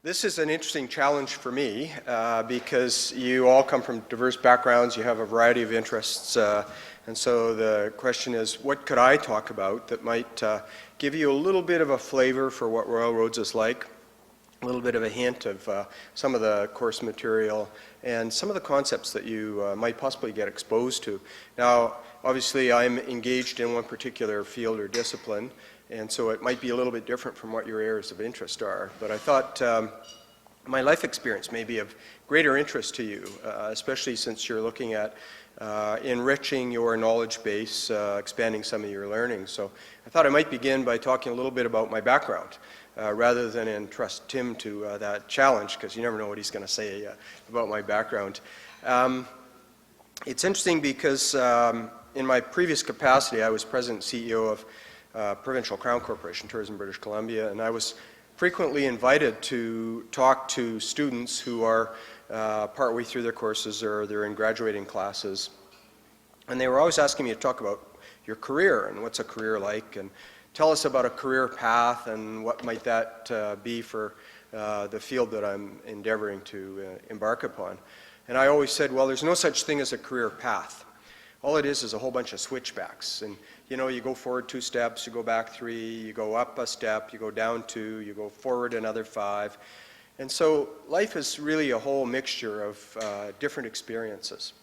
This is an interesting challenge for me because you all come from diverse backgrounds, you have a variety of interests, and so the question is, what could I talk about that might give you a little bit of a flavor for what Royal Roads is like, a little bit of a hint of some of the course material, and some of the concepts that you might possibly get exposed to. Now, obviously, I'm engaged in one particular field or discipline, and so it might be a little bit different from what your areas of interest are. But I thought my life experience may be of greater interest to you, especially since you're looking at enriching your knowledge base, expanding some of your learning. So I thought I might begin by talking a little bit about my background, rather than entrust Tim to that challenge, because you never know what he's going to say about my background. It's interesting because in my previous capacity, I was president and CEO of Provincial Crown Corporation, Tourism, British Columbia, and I was frequently invited to talk to students who are partway through their courses or they're in graduating classes. And they were always asking me to talk about your career and what's a career like, and tell us about a career path and what might that be for the field that I'm endeavoring to embark upon. And I always said, well, there's no such thing as a career path. All it is a whole bunch of switchbacks. And you know, you go forward 2 steps, you go back 3, you go up a step, you go down 2, you go forward another 5. And so life is really a whole mixture of different experiences.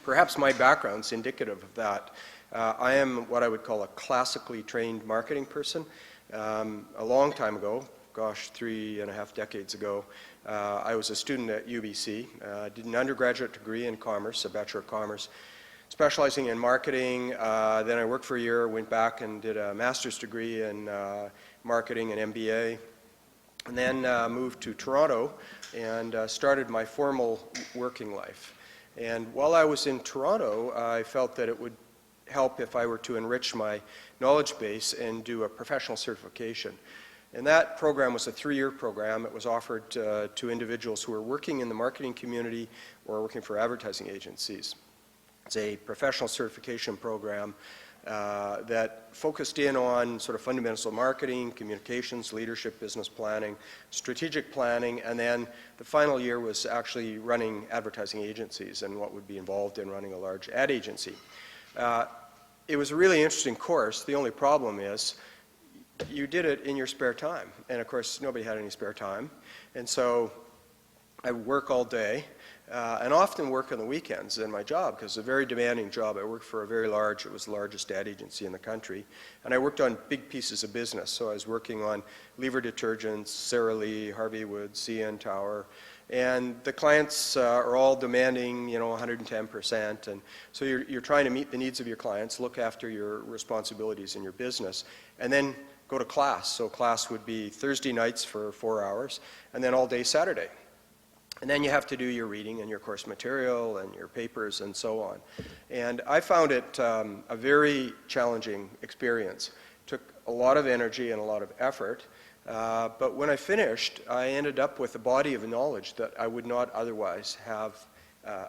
Perhaps my background's indicative of that. I am what I would call a classically trained marketing person. A long time ago, gosh, 3.5 decades ago, I was a student at UBC, did an undergraduate degree in commerce, a Bachelor of Commerce, specializing in marketing. Then I worked for a year, went back and did a master's degree in marketing and MBA, and then moved to Toronto and started my formal working life. And while I was in Toronto, I felt that it would help if I were to enrich my knowledge base and do a professional certification. And that program was a 3-year program. It was offered to individuals who were working in the marketing community or working for advertising agencies. It's a professional certification program that focused in on sort of fundamentals of marketing, communications, leadership, business planning, strategic planning, and then the final year was actually running advertising agencies and what would be involved in running a large ad agency. It was a really interesting course. The only problem is you did it in your spare time, and of course nobody had any spare time, and so I work all day. And often work on the weekends in my job, because it's a very demanding job. I worked for it was the largest ad agency in the country, and I worked on big pieces of business. So I was working on Lever Detergents, Sara Lee, Harvey Wood, CN Tower, and the clients are all demanding, 110%, and so you're trying to meet the needs of your clients, look after your responsibilities in your business, and then go to class. So class would be Thursday nights for 4 hours, and then all day Saturday. And then you have to do your reading and your course material and your papers and so on. And I found it a very challenging experience. It took a lot of energy and a lot of effort. But when I finished, I ended up with a body of knowledge that I would not otherwise have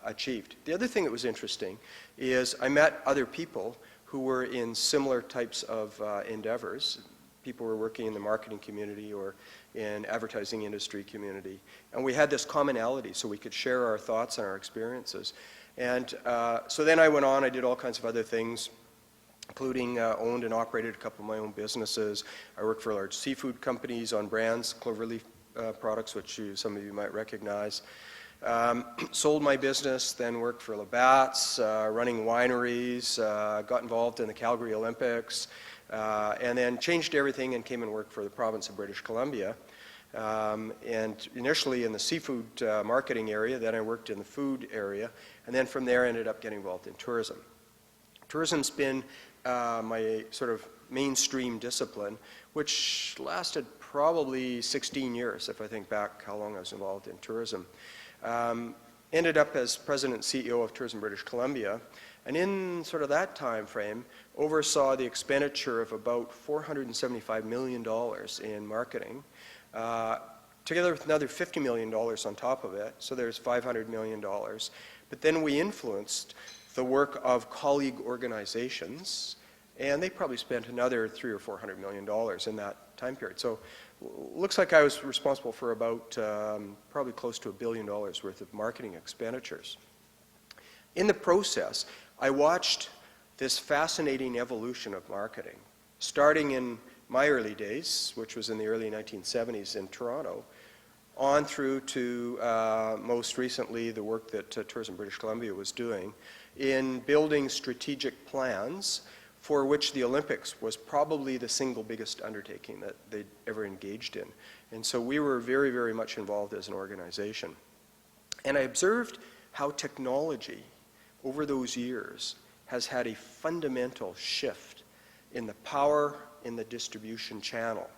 achieved. The other thing that was interesting is I met other people who were in similar types of endeavors. People were working in the marketing community or in advertising industry community. And we had this commonality so we could share our thoughts and our experiences. And so then I went on, I did all kinds of other things, including owned and operated a couple of my own businesses. I worked for large seafood companies on brands, Cloverleaf products, which some of you might recognize. Sold my business, then worked for Labatt's, running wineries, got involved in the Calgary Olympics, and then changed everything and came and worked for the province of British Columbia. And initially in the seafood marketing area, then I worked in the food area, and then from there I ended up getting involved in tourism. Tourism's been my sort of mainstream discipline, which lasted probably 16 years, if I think back how long I was involved in tourism. Ended up as president and CEO of Tourism British Columbia, and in sort of that time frame, oversaw the expenditure of about $475 million in marketing, together with another $50 million on top of it, so there's $500 million. But then we influenced the work of colleague organizations And they probably spent another $300 or $400 million in that time period. So looks like I was responsible for about probably close to $1 billion worth of marketing expenditures. In the process, I watched this fascinating evolution of marketing, starting in my early days, which was in the early 1970s in Toronto, on through to most recently the work that Tourism British Columbia was doing in building strategic plans for which the Olympics was probably the single biggest undertaking that they'd ever engaged in. And so we were very, very much involved as an organization. And I observed how technology over those years has had a fundamental shift in the power in the distribution channel.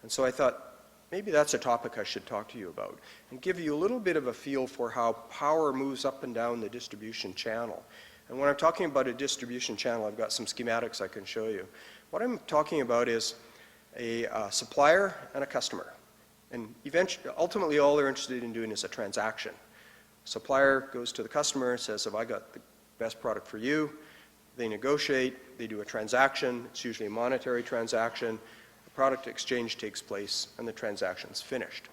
And so I thought, maybe that's a topic I should talk to you about and give you a little bit of a feel for how power moves up and down the distribution channel. And when I'm talking about a distribution channel, I've got some schematics I can show you. What I'm talking about is a supplier and a customer. And eventually, ultimately, all they're interested in doing is a transaction. Supplier goes to the customer and says, have I got the best product for you? They negotiate, they do a transaction, it's usually a monetary transaction, the product exchange takes place, and the transaction's finished.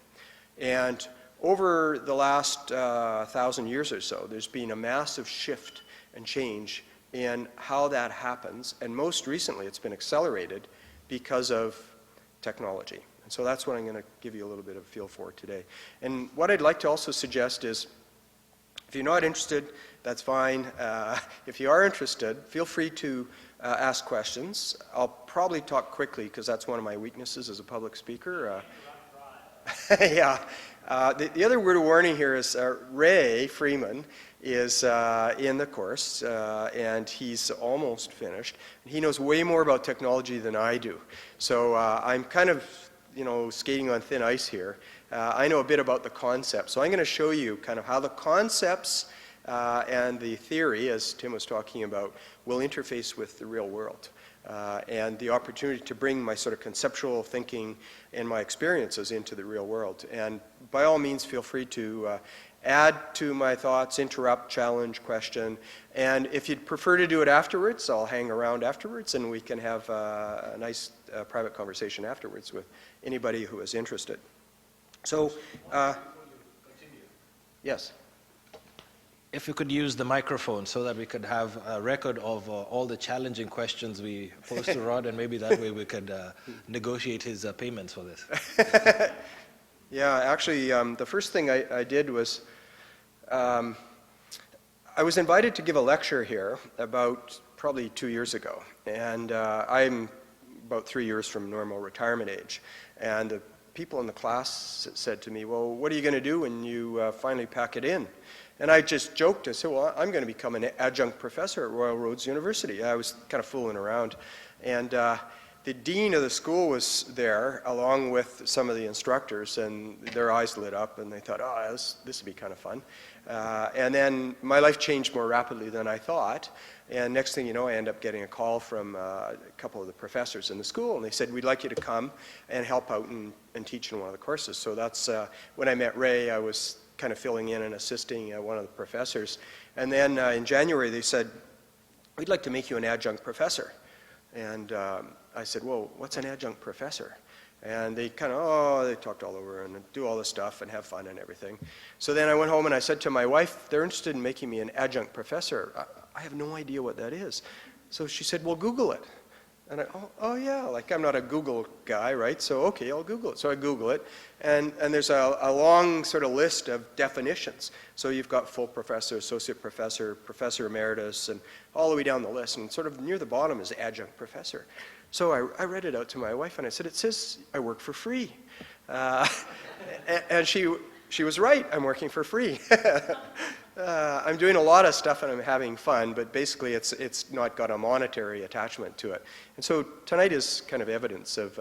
And over the last 1,000 years or so, there's been a massive shift and change in how that happens, and most recently it's been accelerated because of technology. And so that's what I'm going to give you a little bit of a feel for today. And what I'd like to also suggest is, if you're not interested, that's fine. If you are interested, feel free to ask questions. I'll probably talk quickly because that's one of my weaknesses as a public speaker. Yeah. The other word of warning here is Ray Freeman is in the course, and he's almost finished. He knows way more about technology than I do. So I'm kind of, skating on thin ice here. I know a bit about the concepts. So I'm going to show you kind of how the concepts and the theory, as Tim was talking about, will interface with the real world. And the opportunity to bring my sort of conceptual thinking and my experiences into the real world. And by all means, feel free to add to my thoughts, interrupt, challenge, question. And if you'd prefer to do it afterwards, I'll hang around afterwards and we can have a nice private conversation afterwards with anybody who is interested. So, yes. If you could use the microphone so that we could have a record of all the challenging questions we posed to Rod, and maybe that way we could negotiate his payments for this. Yeah, actually, the first thing I did was, I was invited to give a lecture here about probably 2 years ago, and I'm about 3 years from normal retirement age, and the people in the class said to me, well, what are you going to do when you finally pack it in? And I just joked, I said, well, I'm going to become an adjunct professor at Royal Roads University. I was kind of fooling around. And the dean of the school was there, along with some of the instructors, and their eyes lit up, and they thought, oh, this would be kind of fun. And then my life changed more rapidly than I thought. And next thing you know, I end up getting a call from a couple of the professors in the school, and they said, we'd like you to come and help out and teach in one of the courses. So that's when I met Ray, I was kind of filling in and assisting one of the professors. And then in January they said, we'd like to make you an adjunct professor. And I said, well, what's an adjunct professor? And they kind of, they talked all over and do all this stuff and have fun and everything. So then I went home and I said to my wife, they're interested in making me an adjunct professor. I have no idea what that is. So she said, well, Google it. And oh yeah, like I'm not a Google guy, right? So okay, I'll Google it. So I Google it, and there's a long sort of list of definitions. So you've got full professor, associate professor, professor emeritus, and all the way down the list. And sort of near the bottom is adjunct professor. So I read it out to my wife, and I said, it says I work for free. And she was right, I'm working for free. I'm doing a lot of stuff and I'm having fun, but basically it's not got a monetary attachment to it. And so tonight is kind of evidence of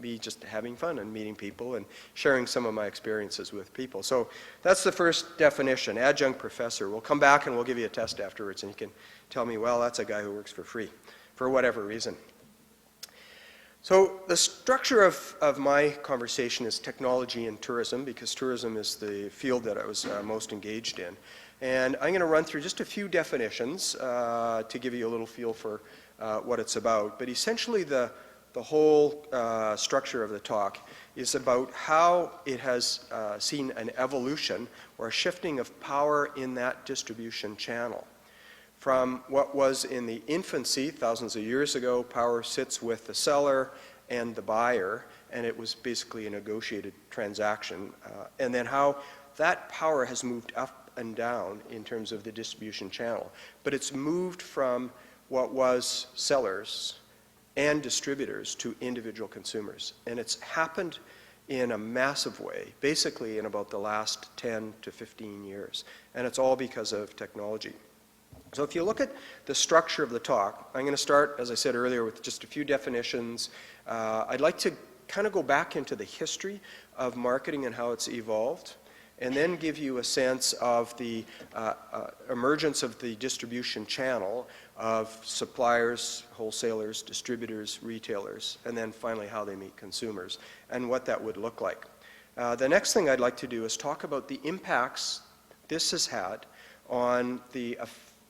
me just having fun and meeting people and sharing some of my experiences with people. So that's the first definition, adjunct professor. We'll come back and we'll give you a test afterwards and you can tell me, well, that's a guy who works for free, for whatever reason. So the structure of my conversation is technology and tourism, because tourism is the field that I was most engaged in. And I'm going to run through just a few definitions to give you a little feel for what it's about. But essentially the whole structure of the talk is about how it has seen an evolution or a shifting of power in that distribution channel. From what was in the infancy, thousands of years ago, power sits with the seller and the buyer, and it was basically a negotiated transaction. And then how that power has moved up and down in terms of the distribution channel. But it's moved from what was sellers and distributors to individual consumers. And it's happened in a massive way, basically in about the last 10 to 15 years. And it's all because of technology. So if you look at the structure of the talk, I'm going to start, as I said earlier, with just a few definitions. I'd like to kind of go back into the history of marketing and how it's evolved, and then give you a sense of the emergence of the distribution channel of suppliers, wholesalers, distributors, retailers, and then finally how they meet consumers and what that would look like. The next thing I'd like to do is talk about the impacts this has had on the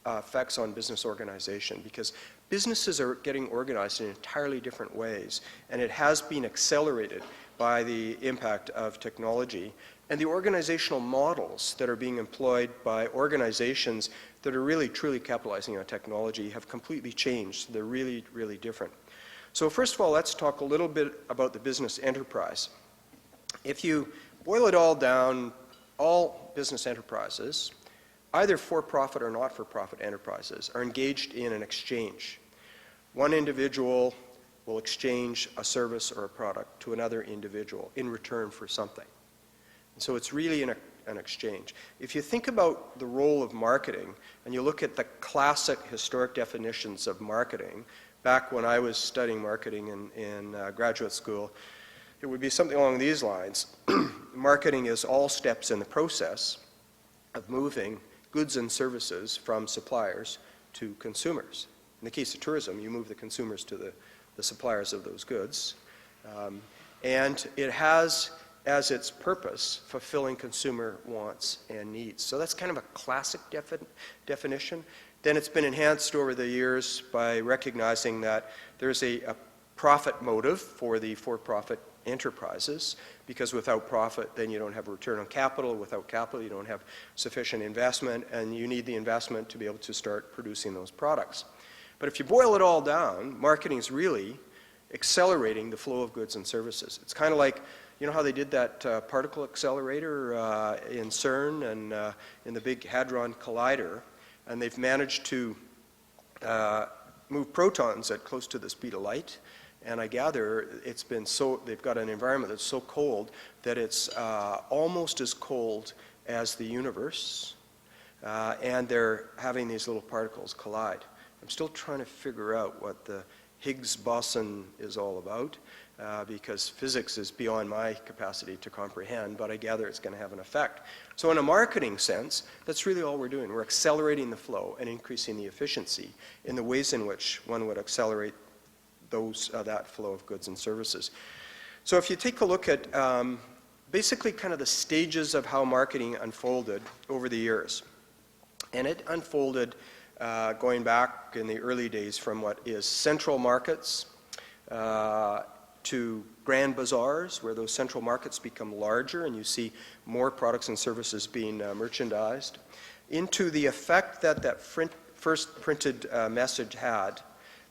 effects on business organization, because businesses are getting organized in entirely different ways, and it has been accelerated by the impact of technology. And the organizational models that are being employed by organizations that are really truly capitalizing on technology have completely changed. They're really, really different. So first of all, let's talk a little bit about the business enterprise. If you boil it all down, all business enterprises, either for-profit or not-for-profit enterprises, are engaged in an exchange. One individual will exchange a service or a product to another individual in return for something. And so it's really an exchange. If you think about the role of marketing, and you look at the classic historic definitions of marketing, back when I was studying marketing in graduate school, it would be something along these lines. Marketing is all steps in the process of moving goods and services from suppliers to consumers. In the case of tourism, you move the consumers to the suppliers of those goods. And it has as its purpose fulfilling consumer wants and needs. So that's kind of a classic definition. Then it's been enhanced over the years by recognizing that there's a profit motive for the for-profit enterprises, because without profit, then you don't have a return on capital. Without capital, you don't have sufficient investment, and you need the investment to be able to start producing those products. But if you boil it all down, marketing is really accelerating the flow of goods and services. It's kind of like, you know how they did that particle accelerator in CERN and in the Big Hadron Collider, and they've managed to move protons at close to the speed of light. And I gather it's been they've got an environment that's so cold that it's almost as cold as the universe, and they're having these little particles collide. I'm still trying to figure out what the Higgs boson is all about, because physics is beyond my capacity to comprehend, but I gather it's going to have an effect. So in a marketing sense, that's really all we're doing. We're accelerating the flow and increasing the efficiency in the ways in which one would accelerate that flow of goods and services. So if you take a look at basically kind of the stages of how marketing unfolded over the years, and it unfolded going back in the early days from what is central markets to grand bazaars, where those central markets become larger and you see more products and services being merchandised, into the effect that first printed message had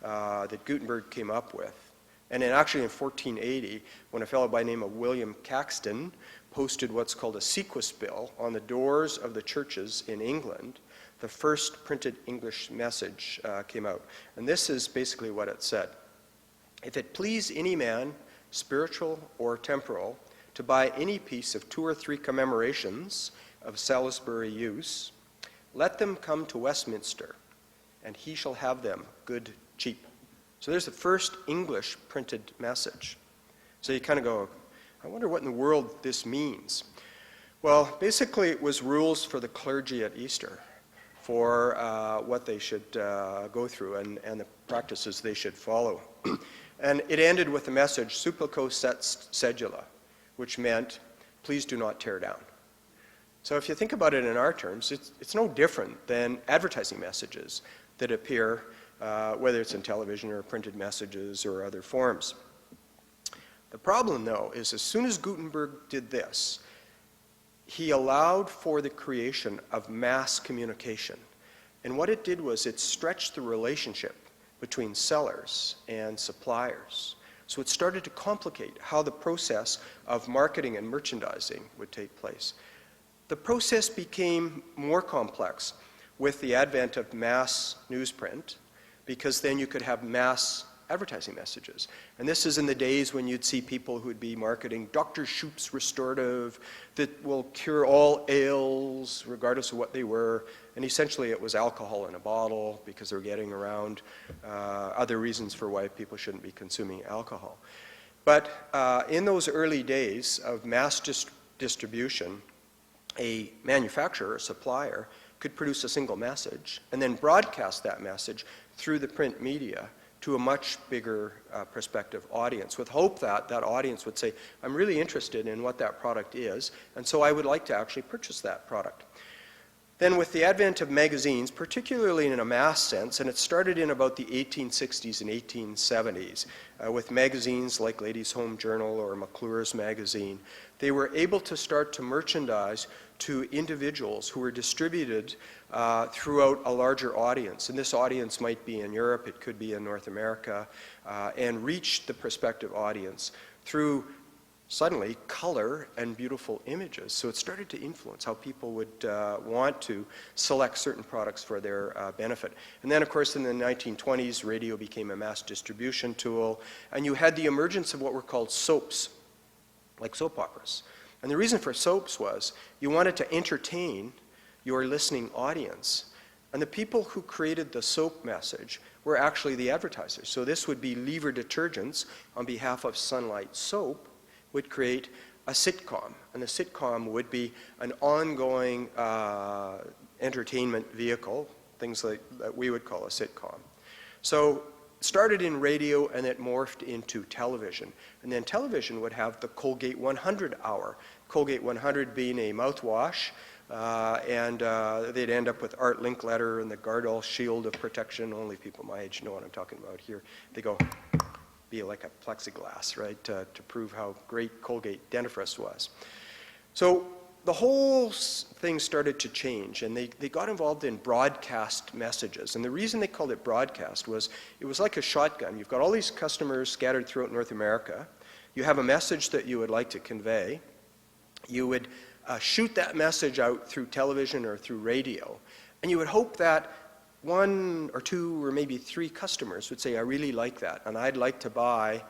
that Gutenberg came up with. And then actually in 1480, when a fellow by the name of William Caxton posted what's called a sequus bill on the doors of the churches in England, the first printed English message came out. And this is basically what it said. If it please any man, spiritual or temporal, to buy any piece of 2 or 3 commemorations of Salisbury use, let them come to Westminster, and he shall have them good cheap. So there's the first English printed message. So you kind of go, I wonder what in the world this means. Well, basically it was rules for the clergy at Easter for what they should go through and the practices they should follow. And it ended with the message, Supplico set sedula, which meant, please do not tear down. So if you think about it in our terms, it's no different than advertising messages that appear whether it's in television or printed messages or other forms. The problem, though, is as soon as Gutenberg did this, he allowed for the creation of mass communication. And what it did was it stretched the relationship between sellers and suppliers. So it started to complicate how the process of marketing and merchandising would take place. The process became more complex with the advent of mass newsprint, because then you could have mass advertising messages. And this is in the days when you'd see people who would be marketing Dr. Shoop's restorative that will cure all ails, regardless of what they were. And essentially it was alcohol in a bottle, because they're getting around other reasons for why people shouldn't be consuming alcohol. But in those early days of mass distribution, a manufacturer, a supplier, could produce a single message and then broadcast that message through the print media to a much bigger prospective audience, with hope that that audience would say, I'm really interested in what that product is, and so I would like to actually purchase that product. Then with the advent of magazines, particularly in a mass sense, and it started in about the 1860s and 1870s, with magazines like Ladies' Home Journal or McClure's magazine, they were able to start to merchandise to individuals who were distributed throughout a larger audience. And this audience might be in Europe, it could be in North America, and reach the prospective audience through suddenly color and beautiful images. So it started to influence how people would want to select certain products for their benefit. And then of course in the 1920s, radio became a mass distribution tool, and you had the emergence of what were called soaps, like soap operas. And the reason for soaps was you wanted to entertain your listening audience. And the people who created the soap message were actually the advertisers. So this would be Lever Detergents on behalf of Sunlight Soap would create a sitcom. And the sitcom would be an ongoing entertainment vehicle, things like that we would call a sitcom. So it started in radio and it morphed into television. And then television would have the Colgate 100 hour. Colgate 100 being a mouthwash, and they'd end up with Art Linkletter and the Gardol Shield of Protection. Only people my age know what I'm talking about here. They go, be like a plexiglass, right, to prove how great Colgate dentifrice was. So the whole thing started to change, and they got involved in broadcast messages. And the reason they called it broadcast was it was like a shotgun. You've got all these customers scattered throughout North America. You have a message that you would like to convey. You would shoot that message out through television or through radio, and you would hope that one or two or maybe three customers would say, I really like that, and I'd like to buy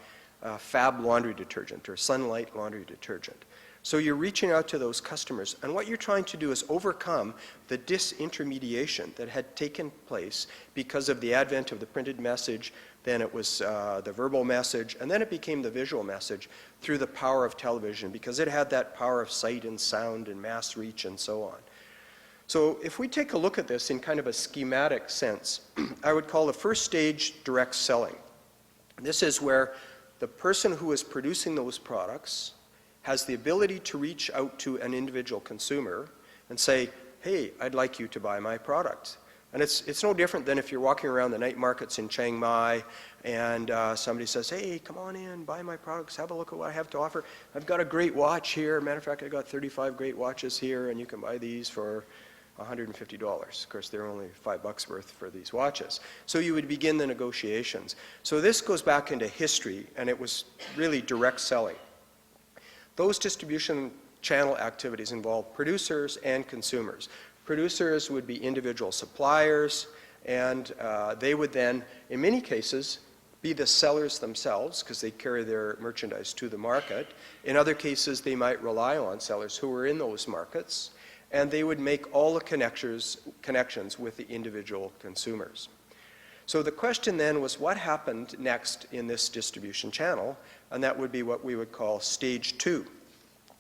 Fab laundry detergent or Sunlight laundry detergent. So you're reaching out to those customers, and what you're trying to do is overcome the disintermediation that had taken place because of the advent of the printed message. Then it was the verbal message, and then it became the visual message through the power of television, because it had that power of sight and sound and mass reach and so on. So if we take a look at this in kind of a schematic sense, I would call the first stage direct selling. This is where the person who is producing those products has the ability to reach out to an individual consumer and say, hey, I'd like you to buy my product. And it's no different than if you're walking around the night markets in Chiang Mai and somebody says, hey, come on in, buy my products, have a look at what I have to offer. I've got a great watch here. Matter of fact, I've got 35 great watches here, and you can buy these for $150. Of course, they're only $5 worth for these watches. So you would begin the negotiations. So this goes back into history, and it was really direct selling. Those distribution channel activities involve producers and consumers. Producers would be individual suppliers, and they would then, in many cases, be the sellers themselves, because they carry their merchandise to the market. In other cases, they might rely on sellers who were in those markets, and they would make all the connections with the individual consumers. So the question then was, what happened next in this distribution channel? And that would be what we would call stage 2.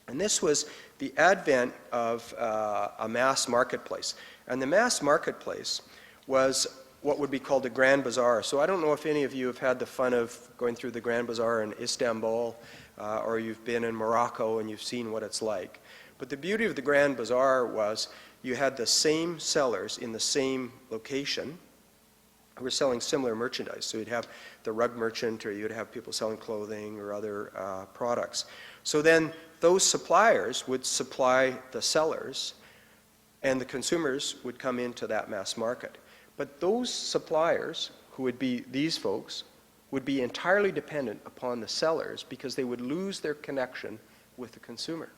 And this was the advent of a mass marketplace. And the mass marketplace was what would be called the Grand Bazaar. So I don't know if any of you have had the fun of going through the Grand Bazaar in Istanbul, or you've been in Morocco and you've seen what it's like. But the beauty of the Grand Bazaar was you had the same sellers in the same location, who were selling similar merchandise. So you'd have the rug merchant, or you'd have people selling clothing or other products. So then those suppliers would supply the sellers, and the consumers would come into that mass market. But those suppliers, who would be these folks, would be entirely dependent upon the sellers because they would lose their connection with the consumer.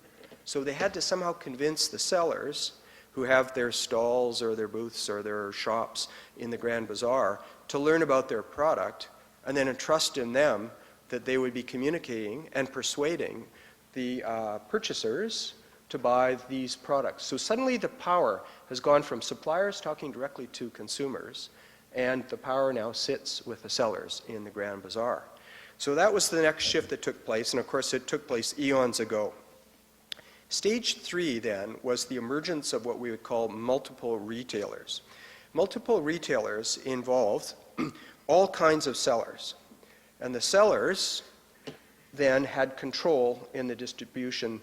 So they had to somehow convince the sellers, who have their stalls or their booths or their shops in the Grand Bazaar, to learn about their product and then entrust in them that they would be communicating and persuading the purchasers to buy these products. So suddenly the power has gone from suppliers talking directly to consumers, and the power now sits with the sellers in the Grand Bazaar. So that was the next shift that took place, and of course it took place eons ago. Stage 3 then was the emergence of what we would call multiple retailers. Multiple retailers involved all kinds of sellers, and the sellers then had control in the distribution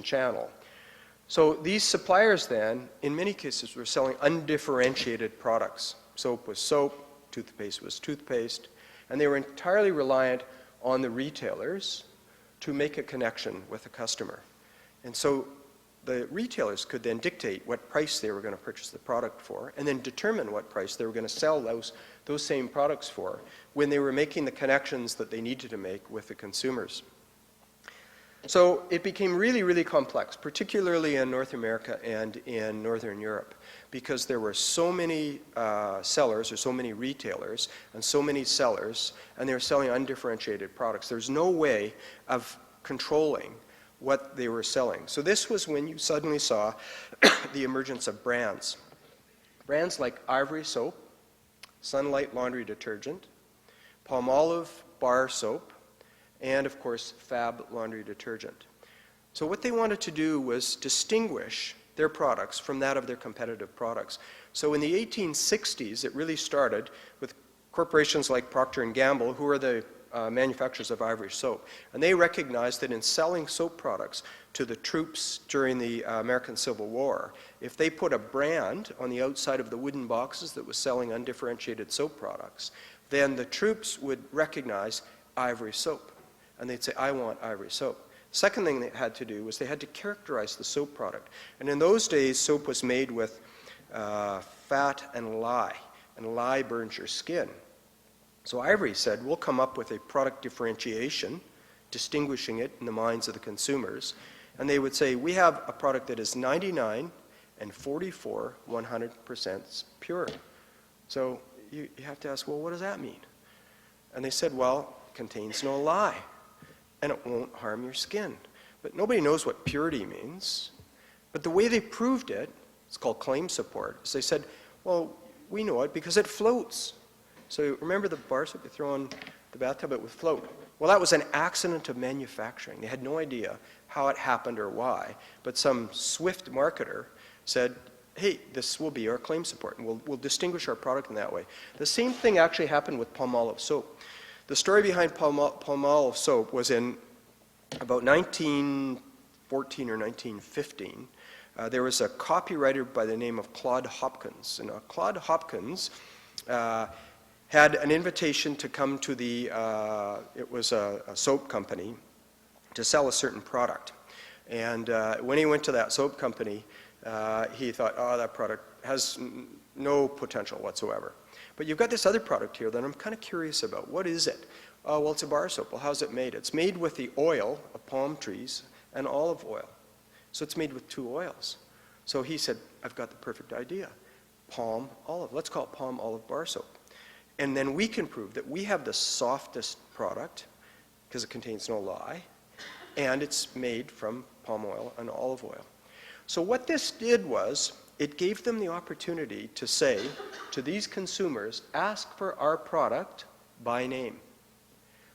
channel. So these suppliers then, in many cases, were selling undifferentiated products. Soap was soap, toothpaste was toothpaste, and they were entirely reliant on the retailers to make a connection with the customer. And so the retailers could then dictate what price they were going to purchase the product for, and then determine what price they were going to sell those same products for when they were making the connections that they needed to make with the consumers. So it became really, really complex, particularly in North America and in Northern Europe, because there were so many sellers or so many retailers and so many sellers, and they were selling undifferentiated products. There's no way of controlling what they were selling. So this was when you suddenly saw the emergence of brands. Brands like Ivory Soap, Sunlight Laundry Detergent, Palmolive Bar Soap, and of course Fab Laundry Detergent. So what they wanted to do was distinguish their products from that of their competitive products. So in the 1860s, it really started with corporations like Procter & Gamble, who are the manufacturers of Ivory Soap. And they recognized that in selling soap products to the troops during the American Civil War, if they put a brand on the outside of the wooden boxes that was selling undifferentiated soap products, then the troops would recognize Ivory Soap. And they'd say, I want Ivory Soap. Second thing they had to do was they had to characterize the soap product. And in those days, soap was made with fat and lye burns your skin. So Ivory said, we'll come up with a product differentiation, distinguishing it in the minds of the consumers. And they would say, we have a product that is 99 and 44 100% pure. So you have to ask, well, what does that mean? And they said, well, it contains no lye, and it won't harm your skin. But nobody knows what purity means. But the way they proved it, it's called claim support, is they said, well, we know it because it floats. So remember the bar soap you throw in the bathtub, it would float. Well, that was an accident of manufacturing. They had no idea how it happened or why, but some swift marketer said, hey, this will be our claim support, and we'll distinguish our product in that way. The same thing actually happened with Palmolive soap. The story behind Palmolive soap was in about 1914 or 1915. There was a copywriter by the name of Claude Hopkins. And Claude Hopkins had an invitation to come to it was a soap company, to sell a certain product. And when he went to that soap company, he thought, oh, that product has no potential whatsoever. But you've got this other product here that I'm kind of curious about. What is it? Oh, well, it's a bar soap. Well, how's it made? It's made with the oil of palm trees and olive oil. So it's made with two oils. So he said, I've got the perfect idea. Palm olive. Let's call it palm olive bar soap. And then we can prove that we have the softest product because it contains no lye, and it's made from palm oil and olive oil. So what this did was it gave them the opportunity to say to these consumers, ask for our product by name.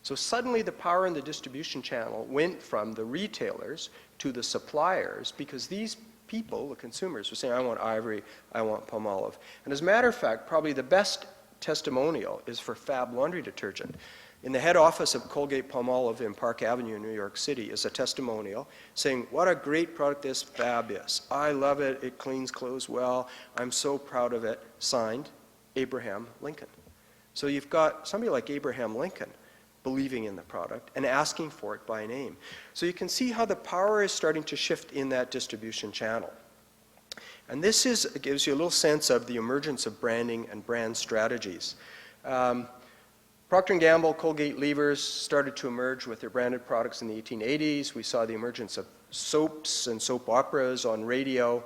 So suddenly the power in the distribution channel went from the retailers to the suppliers, because these people, the consumers, were saying, I want Ivory, I want Palmolive. And as a matter of fact, probably the best testimonial is for Fab Laundry Detergent. In the head office of Colgate-Palmolive in Park Avenue in New York City is a testimonial saying, what a great product this Fab is. I love it. It cleans clothes well. I'm so proud of it. Signed Abraham Lincoln. So you've got somebody like Abraham Lincoln believing in the product and asking for it by name. So you can see how the power is starting to shift in that distribution channel. And this gives you a little sense of the emergence of branding and brand strategies. Procter & Gamble, Colgate Levers started to emerge with their branded products in the 1880s. We saw the emergence of soaps and soap operas on radio.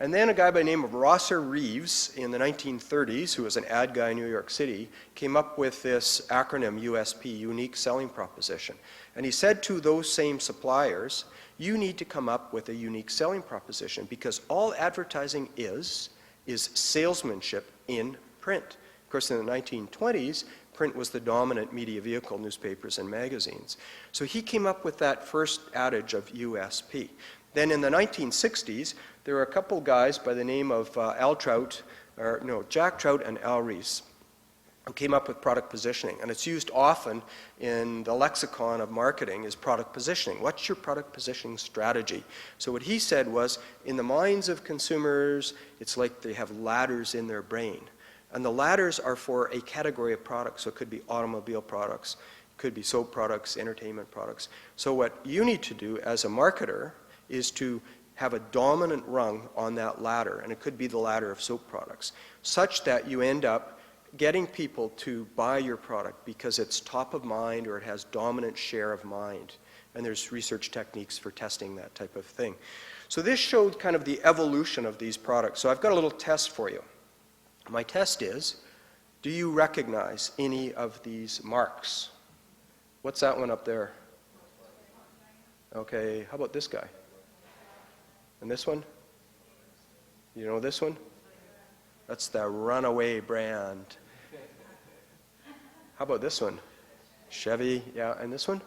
And then a guy by the name of Rosser Reeves in the 1930s, who was an ad guy in New York City, came up with this acronym USP, Unique Selling Proposition. And he said to those same suppliers, you need to come up with a unique selling proposition because all advertising is salesmanship in print. Of course, in the 1920s, print was the dominant media vehicle, newspapers and magazines. So he came up with that first adage of USP. Then in the 1960s, there were a couple guys by the name of Jack Trout and Al Rees, who came up with product positioning. And it's used often in the lexicon of marketing is product positioning. What's your product positioning strategy? So what he said was, in the minds of consumers, it's like they have ladders in their brain. And the ladders are for a category of products. So it could be automobile products, it could be soap products, entertainment products. So what you need to do as a marketer is to have a dominant rung on that ladder, and it could be the ladder of soap products, such that you end up getting people to buy your product because it's top of mind or it has dominant share of mind. And there's research techniques for testing that type of thing. So this showed kind of the evolution of these products. So I've got a little test for you. My test is, do you recognize any of these marks? What's that one up there? Okay, how about this guy? And this one? You know this one? That's the runaway brand. How about this one? Chevy, yeah, and this one?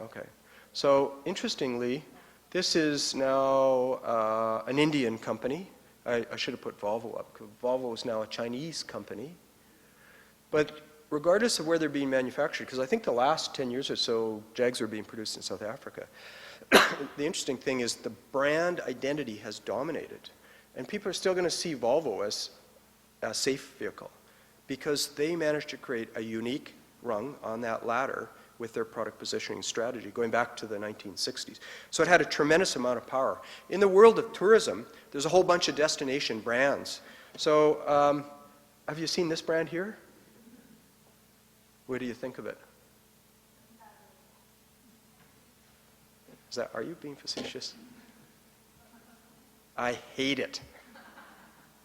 Okay. So interestingly, this is now an Indian company. I should have put Volvo up, because Volvo is now a Chinese company. But regardless of where they're being manufactured, because I think the last 10 years or so, Jags are being produced in South Africa. The interesting thing is the brand identity has dominated. And people are still going to see Volvo as a safe vehicle because they managed to create a unique rung on that ladder with their product positioning strategy going back to the 1960s. So it had a tremendous amount of power. In the world of tourism, there's a whole bunch of destination brands. So have you seen this brand here? What do you think of it? Are you being facetious? I hate it.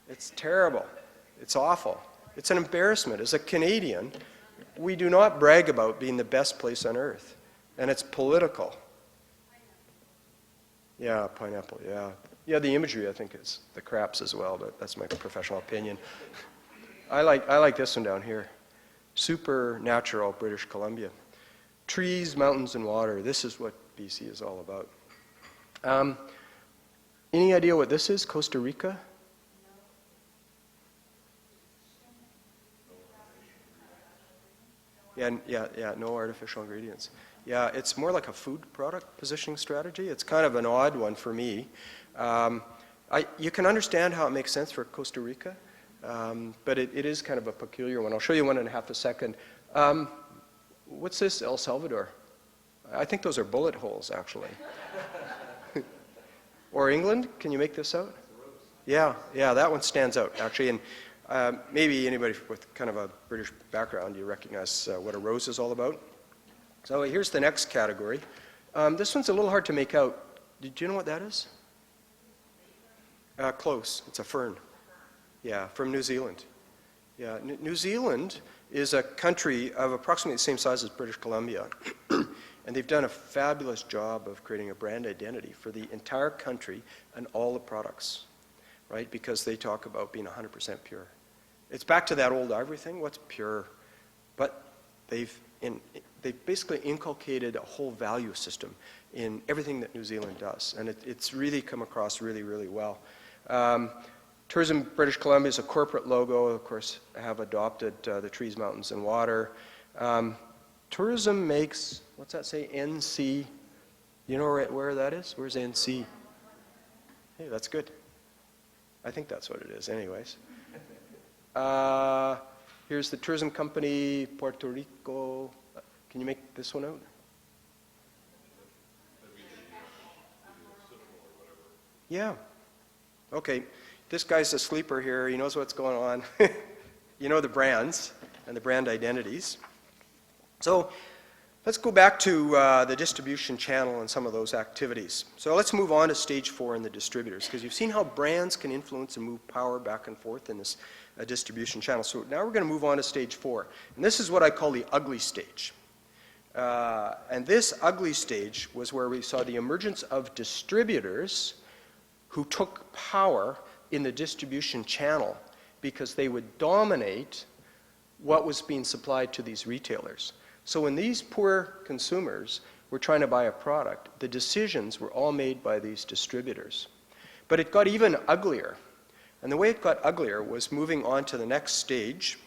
It's terrible. It's awful. It's an embarrassment. As a Canadian, we do not brag about being the best place on earth. And it's political. Yeah, pineapple, yeah. Yeah, the imagery, I think, is the craps as well, but that's my professional opinion. I like this one down here. Supernatural, British Columbia. Trees, mountains, and water. This is what BC is all about. Any idea what this is? Costa Rica? Yeah, no artificial ingredients. Yeah, it's more like a food product positioning strategy. It's kind of an odd one for me. You can understand how it makes sense for Costa Rica, but it is kind of a peculiar one. I'll show you one in a second. What's this? El Salvador. I think those are bullet holes, actually. Or England? Can you make this out? Yeah, that one stands out, actually. And maybe anybody with kind of a British background, you recognize what a rose is all about. So here's the next category. This one's a little hard to make out. Do you know what that is? Close. It's a fern. Yeah, from New Zealand. Yeah, New Zealand is a country of approximately the same size as British Columbia. And they've done a fabulous job of creating a brand identity for the entire country and all the products, right? Because they talk about being 100% pure. It's back to that old ivory thing, what's pure? But they've basically inculcated a whole value system in everything that New Zealand does. And it's really come across really, really well. Tourism British Columbia is a corporate logo, of course, have adopted the trees, mountains, and water. Tourism makes, what's that say, NC? You know where that is? Where's NC? Hey, that's good. I think that's what it is anyways. Here's the tourism company, Puerto Rico. Can you make this one out? Yeah. Okay. This guy's a sleeper here. He knows what's going on. You know the brands and the brand identities. So let's go back to the distribution channel and some of those activities. So let's move on to stage 4 in the distributors, because you've seen how brands can influence and move power back and forth in this distribution channel. So now we're going to move on to stage 4. And this is what I call the ugly stage. And this ugly stage was where we saw the emergence of distributors who took power in the distribution channel because they would dominate what was being supplied to these retailers. So when these poor consumers were trying to buy a product, the decisions were all made by these distributors. But it got even uglier. And the way it got uglier was moving on to the next stage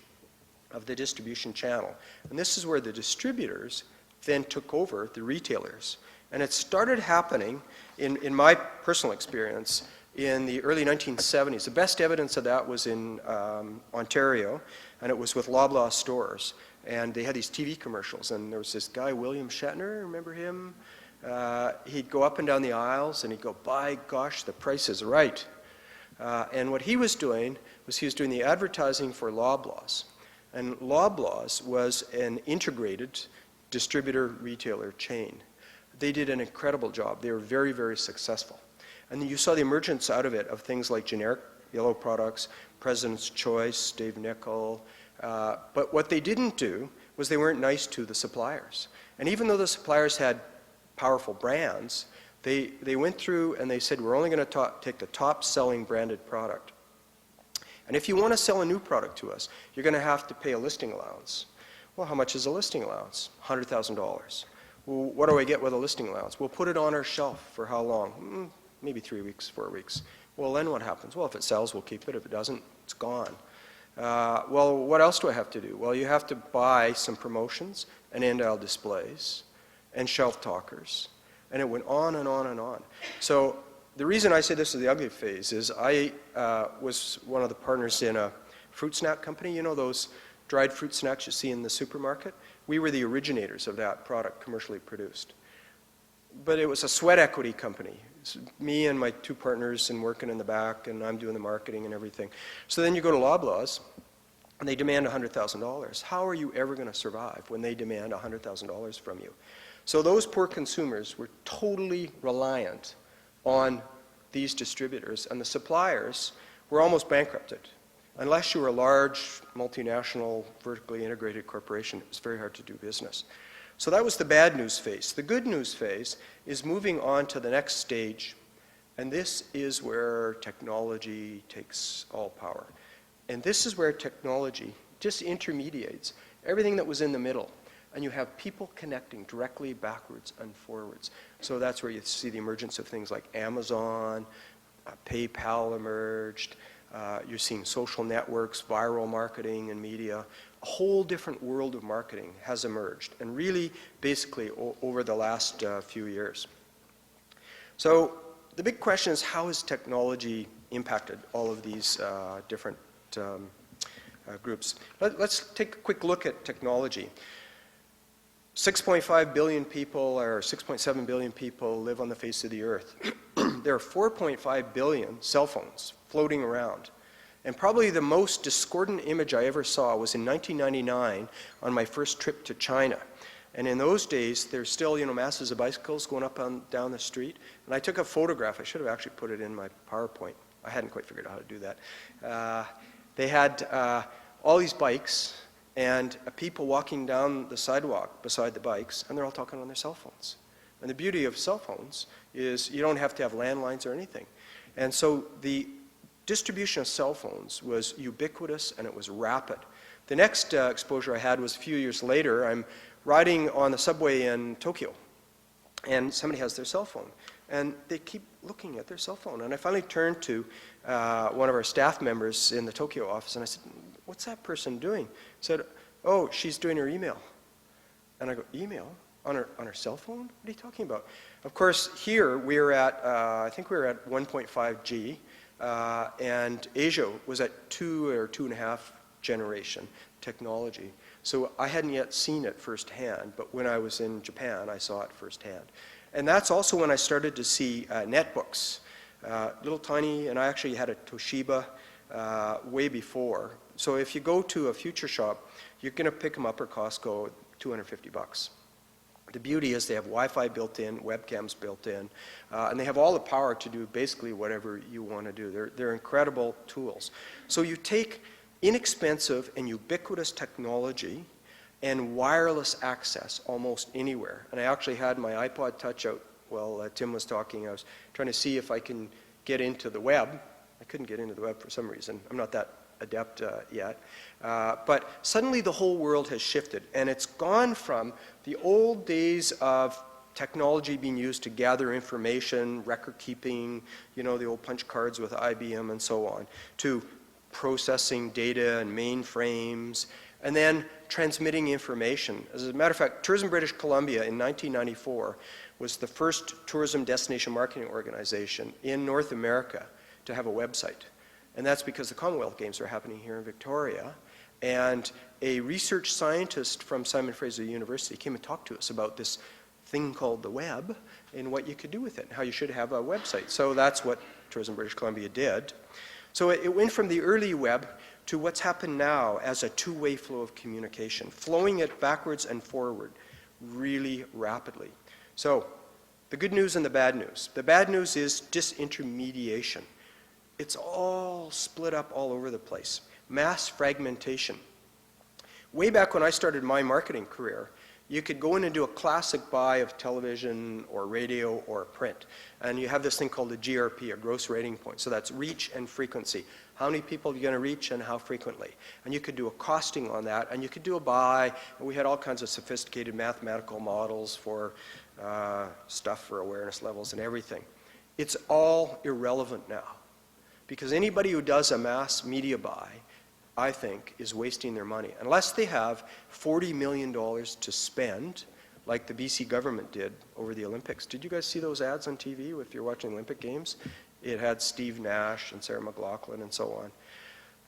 of the distribution channel. And this is where the distributors then took over the retailers. And it started happening, in my personal experience, in the early 1970s. The best evidence of that was in Ontario, and it was with Loblaw stores. And they had these TV commercials, and there was this guy, William Shatner, remember him? He'd go up and down the aisles, and he'd go, by gosh, the price is right. And what he was doing was he was doing the advertising for Loblaws. And Loblaws was an integrated distributor-retailer chain. They did an incredible job. They were very, very successful. And you saw the emergence out of it of things like generic yellow products, President's Choice, Dave Nickel. But what they didn't do was they weren't nice to the suppliers. And even though the suppliers had powerful brands, they went through and they said, we're only going to take the top-selling branded product. And if you want to sell a new product to us, you're going to have to pay a listing allowance. Well, how much is a listing allowance? $100,000. Well, what do I get with a listing allowance? We'll put it on our shelf for how long? Maybe 3 weeks, 4 weeks. Well, then what happens? Well, if it sells, we'll keep it. If it doesn't, it's gone. Well, what else do I have to do? Well, you have to buy some promotions and end-aisle displays and shelf talkers. And it went on and on and on. So the reason I say this is the ugly phase is I was one of the partners in a fruit snack company. You know those dried fruit snacks you see in the supermarket? We were the originators of that product, commercially produced. But it was a sweat equity company. It's me and my 2 partners and working in the back, and I'm doing the marketing and everything. So then you go to Loblaws, and they demand $100,000. How are you ever going to survive when they demand $100,000 from you? So those poor consumers were totally reliant on these distributors, and the suppliers were almost bankrupted. Unless you were a large, multinational, vertically integrated corporation, it was very hard to do business. So that was the bad news phase. The good news phase is moving on to the next stage, and this is where technology takes all power. And this is where technology just intermediates everything that was in the middle, and you have people connecting directly backwards and forwards. So that's where you see the emergence of things like Amazon, PayPal emerged. You're seeing social networks, viral marketing and media. A whole different world of marketing has emerged, and really basically over the last few years. So the big question is, how has technology impacted all of these different groups? Let's take a quick look at technology. 6.5 billion people or 6.7 billion people live on the face of the earth. There are 4.5 billion cell phones floating around. And probably the most discordant image I ever saw was in 1999 on my first trip to China. And in those days, there's still, masses of bicycles going up and down the street. And I took a photograph. I should have actually put it in my PowerPoint. I hadn't quite figured out how to do that. They had all these bikes and people walking down the sidewalk beside the bikes, and they're all talking on their cell phones. And the beauty of cell phones is you don't have to have landlines or anything. And so the distribution of cell phones was ubiquitous and it was rapid. The next exposure I had was a few years later. I'm riding on the subway in Tokyo, and somebody has their cell phone. And they keep looking at their cell phone. And I finally turned to one of our staff members in the Tokyo office, and I said, what's that person doing? He said, oh, she's doing her email. And I go, email? On her cell phone? What are you talking about? Of course, here we're at, I think we're at 1.5G. and Asia was at 2 or 2.5 generation technology. So I hadn't yet seen it firsthand, but when I was in Japan, I saw it firsthand. And that's also when I started to see netbooks, little tiny, and I actually had a Toshiba way before. So if you go to a Future Shop, you're going to pick them up at Costco, $250. The beauty is they have Wi-Fi built in, webcams built in, and they have all the power to do basically whatever you want to do. They're incredible tools. So you take inexpensive and ubiquitous technology and wireless access almost anywhere. And I actually had my iPod Touch out while Tim was talking. I was trying to see if I can get into the web. I couldn't get into the web for some reason. I'm not that adept yet. But suddenly the whole world has shifted, and it's gone from the old days of technology being used to gather information, record keeping, you know, the old punch cards with IBM and so on, to processing data and mainframes, and then transmitting information. As a matter of fact, Tourism British Columbia in 1994 was the first tourism destination marketing organization in North America to have a website. And that's because the Commonwealth Games are happening here in Victoria. And a research scientist from Simon Fraser University came and talked to us about this thing called the web and what you could do with it and how you should have a website. So that's what Tourism British Columbia did. So it went from the early web to what's happened now as a two-way flow of communication, flowing it backwards and forward really rapidly. So the good news and the bad news. The bad news is disintermediation. It's all split up all over the place. Mass fragmentation. Way back when I started my marketing career, you could go in and do a classic buy of television or radio or print. And you have this thing called a GRP, a gross rating point. So that's reach and frequency. How many people are you going to reach and how frequently? And you could do a costing on that, and you could do a buy. And we had all kinds of sophisticated mathematical models for stuff for awareness levels and everything. It's all irrelevant now. Because anybody who does a mass media buy, I think, is wasting their money. Unless they have $40 million to spend, like the BC government did over the Olympics. Did you guys see those ads on TV if you're watching Olympic Games? It had Steve Nash and Sarah McLachlan and so on.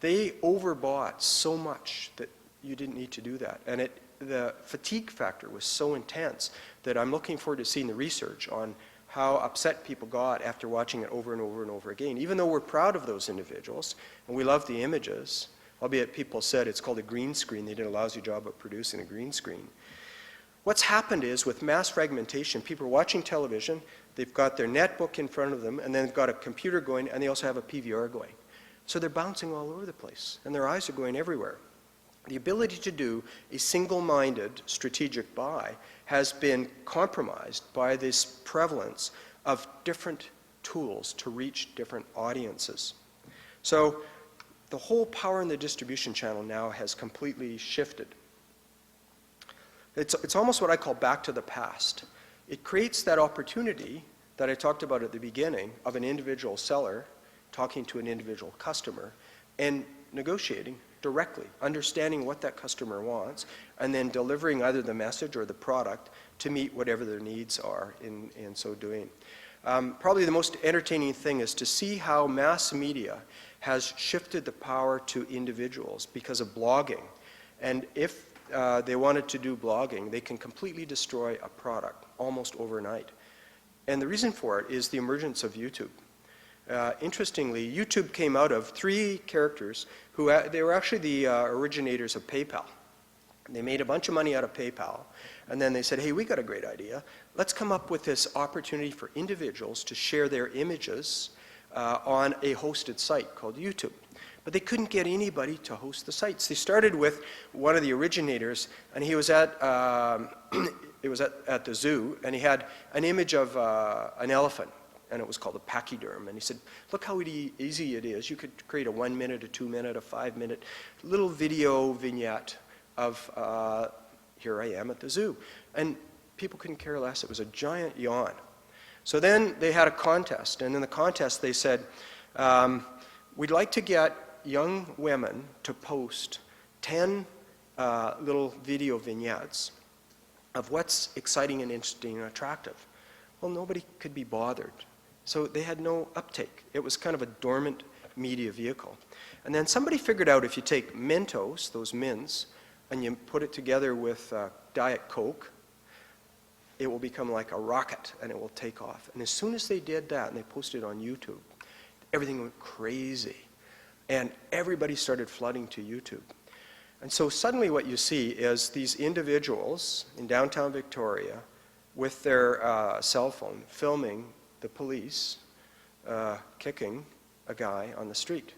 They overbought so much that you didn't need to do that. And the fatigue factor was so intense that I'm looking forward to seeing the research on how upset people got after watching it over and over and over again. Even though we're proud of those individuals, and we love the images, albeit people said it's called a green screen. They did a lousy job of producing a green screen. What's happened is with mass fragmentation, people are watching television, they've got their netbook in front of them, and then they've got a computer going, and they also have a PVR going. So they're bouncing all over the place, and their eyes are going everywhere. The ability to do a single-minded strategic buy has been compromised by this prevalence of different tools to reach different audiences. So the whole power in the distribution channel now has completely shifted. It's almost what I call back to the past. It creates that opportunity that I talked about at the beginning of an individual seller talking to an individual customer and negotiating directly, understanding what that customer wants, and then delivering either the message or the product to meet whatever their needs are in so doing. Probably the most entertaining thing is to see how mass media has shifted the power to individuals because of blogging. And if they wanted to do blogging, they can completely destroy a product almost overnight. And the reason for it is the emergence of YouTube. Interestingly, YouTube came out of three characters who they were actually the originators of PayPal. They made a bunch of money out of PayPal, and then they said, hey, we got a great idea. Let's come up with this opportunity for individuals to share their images on a hosted site called YouTube. But they couldn't get anybody to host the sites. They started with one of the originators, and he was at the zoo, and he had an image of an elephant, and it was called a pachyderm. And he said, look how easy it is. You could create a 1 minute, a 2 minute, a 5 minute little video vignette of here I am at the zoo. And people couldn't care less. It was a giant yawn. So then they had a contest, and in the contest they said, we'd like to get young women to post 10 little video vignettes of what's exciting and interesting and attractive. Well, nobody could be bothered So they had no uptake. It was kind of a dormant media vehicle. And then somebody figured out if you take Mentos, those mints, and you put it together with Diet Coke, it will become like a rocket and it will take off. And as soon as they did that and they posted it on YouTube, everything went crazy. And everybody started flooding to YouTube. And so suddenly what you see is these individuals in downtown Victoria with their cell phone filming the police kicking a guy on the street.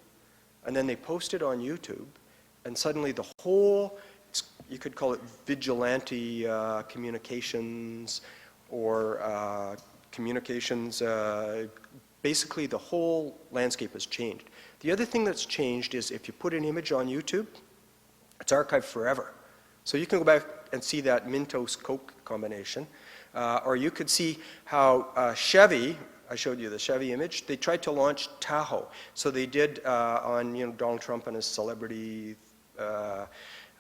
And then they post it on YouTube, and suddenly the whole, you could call it vigilante communications or communications, basically the whole landscape has changed. The other thing that's changed is if you put an image on YouTube, it's archived forever. So you can go back and see that Mentos-Coke combination. Or you could see how Chevy, I showed you the Chevy image, they tried to launch Tahoe. So they did on Donald Trump and his celebrity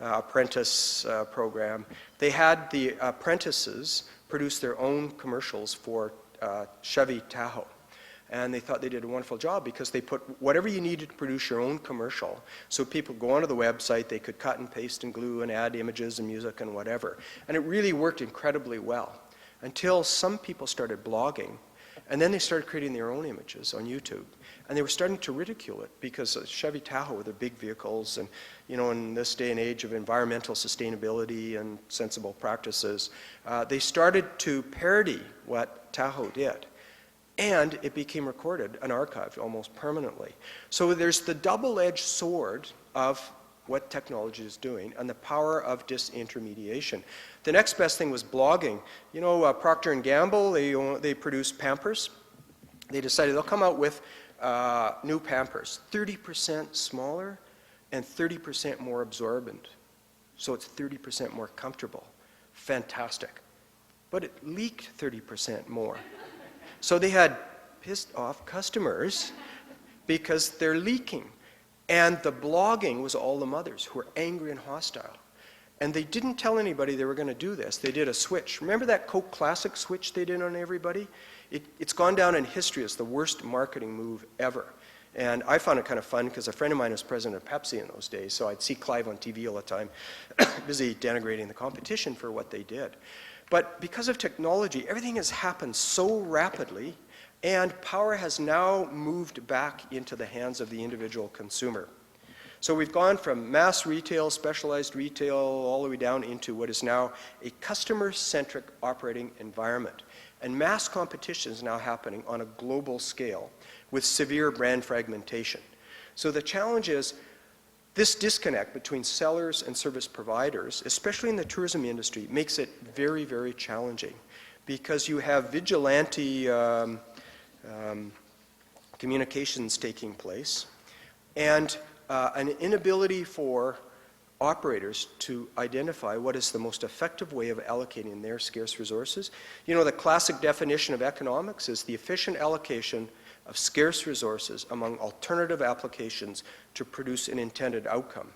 apprentice program. They had the apprentices produce their own commercials for Chevy Tahoe. And they thought they did a wonderful job because they put whatever you needed to produce your own commercial. So people go onto the website, they could cut and paste and glue and add images and music and whatever. And it really worked incredibly well until some people started blogging. And then they started creating their own images on YouTube. And they were starting to ridicule it because Chevy Tahoe were their big vehicles. And in this day and age of environmental sustainability and sensible practices, they started to parody what Tahoe did. And it became recorded and archived almost permanently. So there's the double-edged sword of what technology is doing and the power of disintermediation. The next best thing was blogging. Procter & Gamble, they produce Pampers. They decided they'll come out with new Pampers, 30% smaller and 30% more absorbent. So it's 30% more comfortable. Fantastic. But it leaked 30% more. So they had pissed off customers because they're leaking. And the blogging was all the mothers who were angry and hostile. And they didn't tell anybody they were going to do this. They did a switch. Remember that Coke Classic switch they did on everybody? It's gone down in history as the worst marketing move ever. And I found it kind of fun because a friend of mine was president of Pepsi in those days, so I'd see Clive on TV all the time, busy denigrating the competition for what they did. But because of technology, everything has happened so rapidly, and power has now moved back into the hands of the individual consumer. So we've gone from mass retail, specialized retail, all the way down into what is now a customer-centric operating environment. And mass competition is now happening on a global scale with severe brand fragmentation. So the challenge is this disconnect between sellers and service providers, especially in the tourism industry, makes it very, very challenging because you have vigilante communications taking place and an inability for operators to identify what is the most effective way of allocating their scarce resources. The classic definition of economics is the efficient allocation of scarce resources among alternative applications to produce an intended outcome.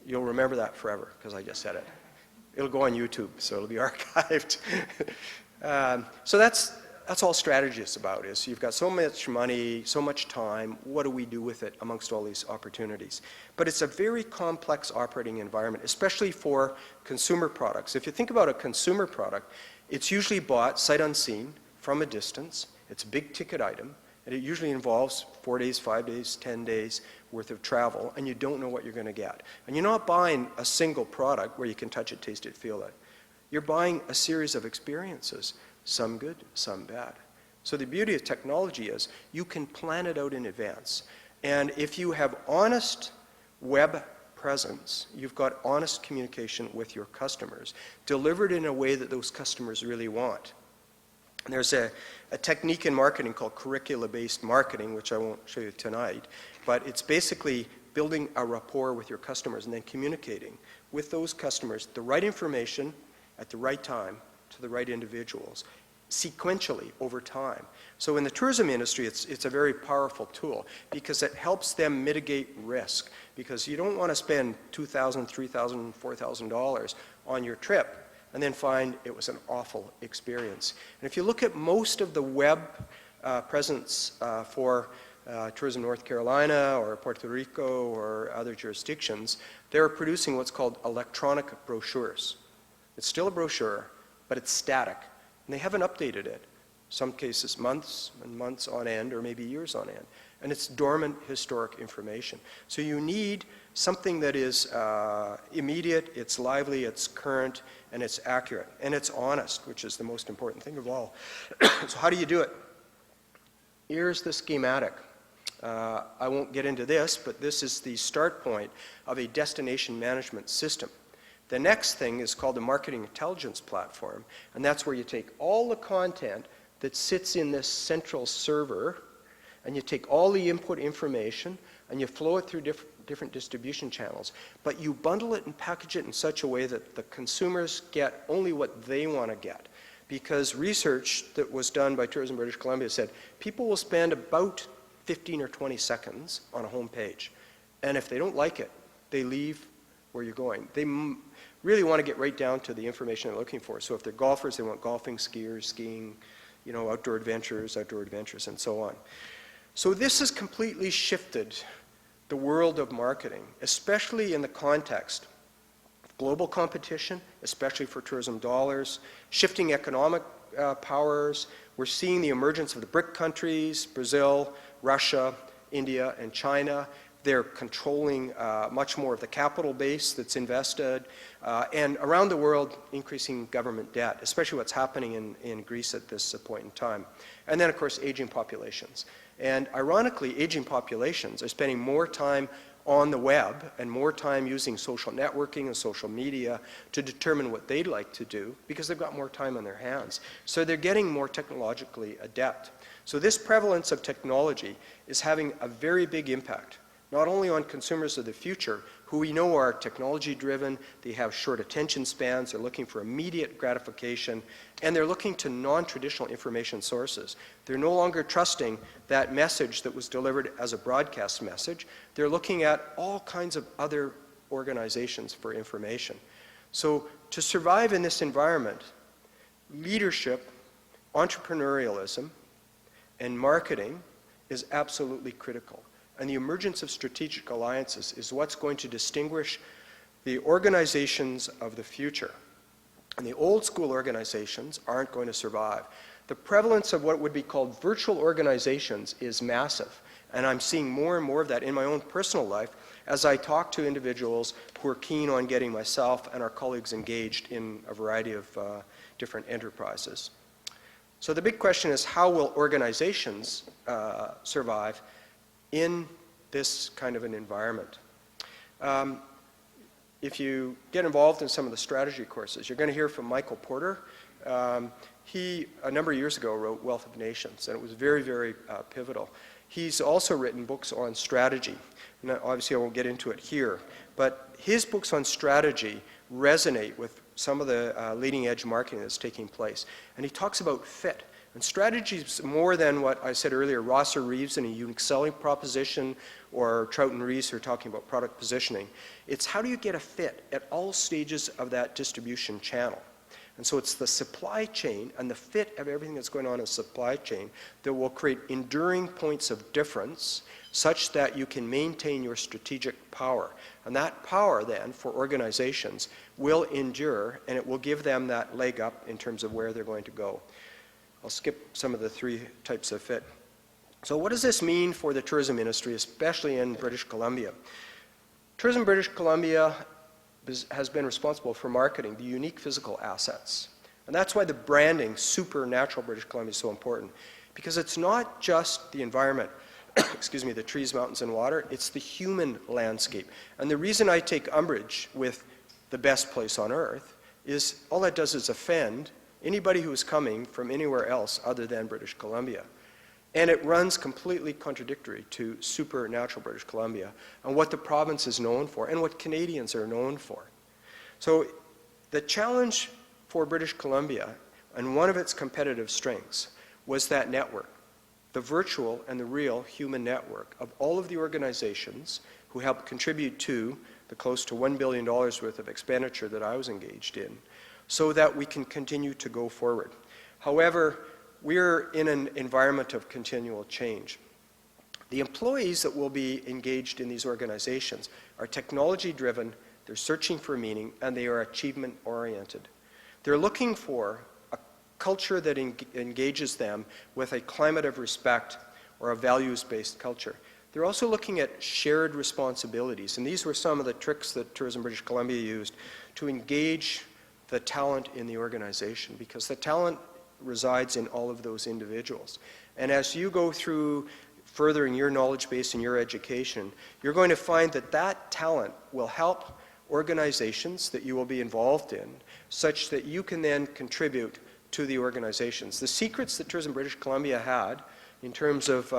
You'll remember that forever because I just said it. It'll go on YouTube, so it'll be archived. So that's all strategy is about, is you've got so much money, so much time, what do we do with it amongst all these opportunities? But it's a very complex operating environment, especially for consumer products. If you think about a consumer product, it's usually bought sight unseen from a distance. It's a big ticket item, and it usually involves 4 days, 5 days, 10 days worth of travel, and you don't know what you're going to get. And you're not buying a single product where you can touch it, taste it, feel it. You're buying a series of experiences, some good, some bad. So the beauty of technology is you can plan it out in advance. And if you have honest web presence, you've got honest communication with your customers, delivered in a way that those customers really want. And there's a technique in marketing called curricula-based marketing, which I won't show you tonight, but it's basically building a rapport with your customers and then communicating with those customers the right information at the right time to the right individuals, sequentially over time. So in the tourism industry, it's a very powerful tool because it helps them mitigate risk, because you don't want to spend $2,000, $3,000, $4,000 on your trip and then find it was an awful experience. And if you look at most of the web presence for Tourism North Carolina or Puerto Rico or other jurisdictions, they're producing what's called electronic brochures. It's still a brochure, but it's static. And they haven't updated it. Some cases months and months on end, or maybe years on end. And it's dormant historic information. So you need something that is immediate, it's lively, it's current, and it's accurate. And it's honest, which is the most important thing of all. So how do you do it? Here's the schematic. I won't get into this, but this is the start point of a destination management system. The next thing is called the marketing intelligence platform, and that's where you take all the content that sits in this central server, and you take all the input information, and you flow it through different distribution channels. But you bundle it and package it in such a way that the consumers get only what they want to get. Because research that was done by Tourism British Columbia said people will spend about 15 or 20 seconds on a home page. And if they don't like it, they leave where you're going. They really want to get right down to the information they're looking for. So if they're golfers, they want golfing, skiers, skiing, you know, outdoor adventures, and so on. So this has completely shifted the world of marketing, especially in the context of global competition, especially for tourism dollars, shifting economic powers. We're seeing the emergence of the BRIC countries, Brazil, Russia, India, and China. They're controlling much more of the capital base that's invested, and around the world, increasing government debt, especially what's happening in Greece at this point in time. And then, of course, aging populations. And ironically, aging populations are spending more time on the web and more time using social networking and social media to determine what they'd like to do because they've got more time on their hands. So they're getting more technologically adept. So this prevalence of technology is having a very big impact, not only on consumers of the future, who we know are technology-driven, they have short attention spans, they're looking for immediate gratification, and they're looking to non-traditional information sources. They're no longer trusting that message that was delivered as a broadcast message. They're looking at all kinds of other organizations for information. So to survive in this environment, leadership, entrepreneurialism, and marketing is absolutely critical. And the emergence of strategic alliances is what's going to distinguish the organizations of the future. And the old school organizations aren't going to survive. The prevalence of what would be called virtual organizations is massive. And I'm seeing more and more of that in my own personal life as I talk to individuals who are keen on getting myself and our colleagues engaged in a variety of different enterprises. So the big question is, how will organizations survive in this kind of an environment? If you get involved in some of the strategy courses, you're going to hear from Michael Porter. He, a number of years ago, wrote Wealth of Nations, and it was very, very pivotal. He's also written books on strategy. Now, obviously, I won't get into it here, but his books on strategy resonate with some of the leading edge marketing that's taking place. And he talks about fit. And strategy is more than what I said earlier, Ross or Reeves in a unique selling proposition, or Trout and Rees are talking about product positioning. It's how do you get a fit at all stages of that distribution channel. And so it's the supply chain and the fit of everything that's going on in the supply chain that will create enduring points of difference such that you can maintain your strategic power. And that power then for organizations will endure, and it will give them that leg up in terms of where they're going to go. I'll skip some of the three types of fit. So what does this mean for the tourism industry, especially in British Columbia? Tourism British Columbia has been responsible for marketing the unique physical assets. And that's why the branding, Supernatural British Columbia, is so important. Because it's not just the environment, excuse me, the trees, mountains, and water, it's the human landscape. And the reason I take umbrage with the best place on earth is all that does is offend anybody who is coming from anywhere else other than British Columbia. And it runs completely contradictory to Supernatural British Columbia and what the province is known for and what Canadians are known for. So the challenge for British Columbia, and one of its competitive strengths, was that network, the virtual and the real human network of all of the organizations who helped contribute to the close to $1 billion worth of expenditure that I was engaged in, so that we can continue to go forward. However, we're in an environment of continual change. The employees that will be engaged in these organizations are technology-driven, they're searching for meaning, and they are achievement-oriented. They're looking for a culture that engages them with a climate of respect or a values-based culture. They're also looking at shared responsibilities, and these were some of the tricks that Tourism British Columbia used to engage the talent in the organization, because the talent resides in all of those individuals. And as you go through furthering your knowledge base and your education, you're going to find that that talent will help organizations that you will be involved in, such that you can then contribute to the organizations. The secrets that Tourism British Columbia had in terms of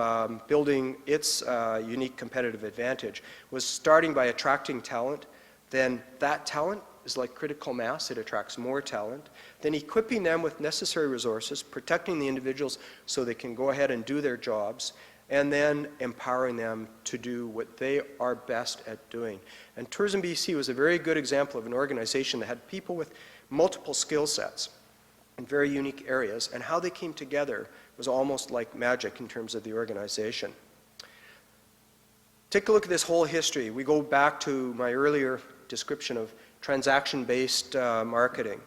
building its unique competitive advantage was starting by attracting talent. Then that talent is like critical mass, it attracts more talent. Then equipping them with necessary resources, protecting the individuals so they can go ahead and do their jobs, and then empowering them to do what they are best at doing. And Tourism BC was a very good example of an organization that had people with multiple skill sets in very unique areas, and how they came together was almost like magic in terms of the organization. Take a look at this whole history. We go back to my earlier description of transaction-based marketing.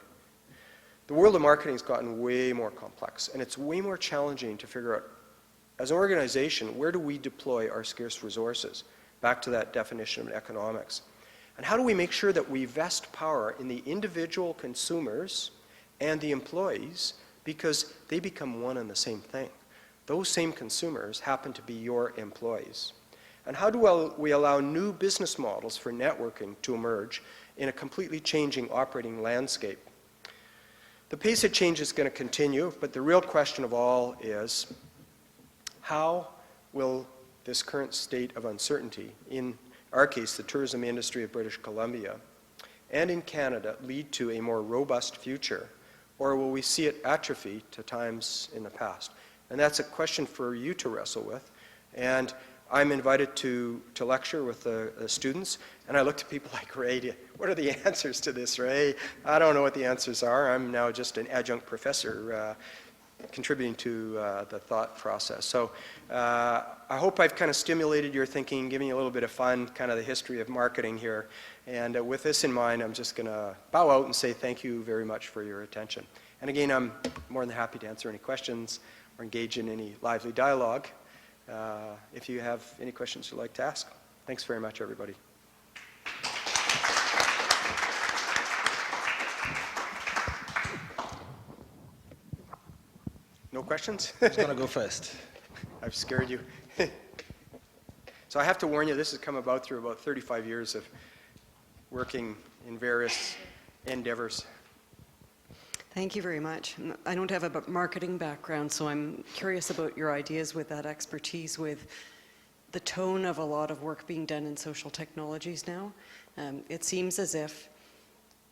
The world of marketing has gotten way more complex, and it's way more challenging to figure out, as an organization, where do we deploy our scarce resources? Back to that definition of economics. And how do we make sure that we vest power in the individual consumers and the employees, because they become one and the same thing. Those same consumers happen to be your employees. And how do we allow new business models for networking to emerge in a completely changing operating landscape? The pace of change is going to continue, but the real question of all is, how will this current state of uncertainty, in our case, the tourism industry of British Columbia, and in Canada, lead to a more robust future? Or will we see it atrophy to times in the past? And that's a question for you to wrestle with. And I'm invited to lecture with the students, and I look to people like Ray, what are the answers to this, Ray? I don't know what the answers are. I'm now just an adjunct professor contributing to the thought process. So I hope I've kind of stimulated your thinking, giving you a little bit of fun, kind of the history of marketing here. And with this in mind, I'm just going to bow out and say thank you very much for your attention. And again, I'm more than happy to answer any questions or engage in any lively dialogue if you have any questions you'd like to ask. Thanks very much, everybody. No questions? Who's going to go first? I've scared you. So I have to warn you, this has come about through about 35 years of working in various endeavors. Thank you very much. I don't have a marketing background, so I'm curious about your ideas with that expertise with the tone of a lot of work being done in social technologies now. It seems as if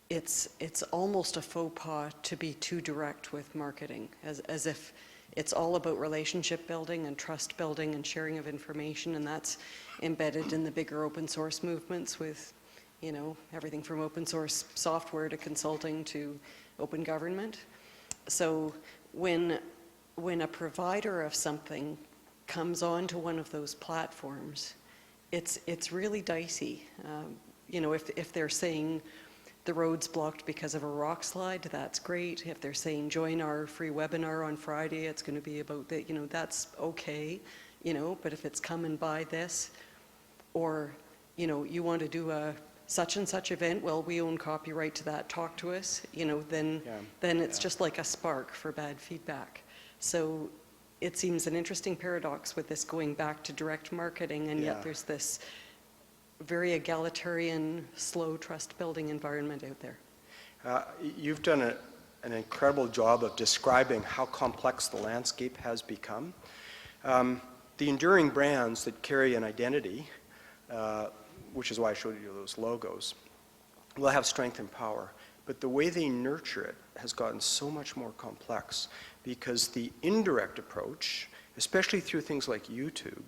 it's almost a faux pas to be too direct with marketing, as if it's all about relationship building and trust building and sharing of information, and that's embedded in the bigger open source movements with, you know, everything from open source software to consulting to open government. So when a provider of something comes onto one of those platforms, it's really dicey. You know, if they're saying the road's blocked because of a rock slide, that's great. If they're saying join our free webinar on Friday, it's going to be about that, you know, that's okay, you know, but if it's come and buy this, or, you know, you want to do a such and such event, well, we own copyright to that, talk to us, you know, then it's just like a spark for bad feedback. So it seems an interesting paradox with this going back to direct marketing, and yet there's this very egalitarian, slow trust-building environment out there. You've done an incredible job of describing how complex the landscape has become. The enduring brands that carry an identity, which is why I showed you those logos, will have strength and power. But the way they nurture it has gotten so much more complex, because the indirect approach, especially through things like YouTube,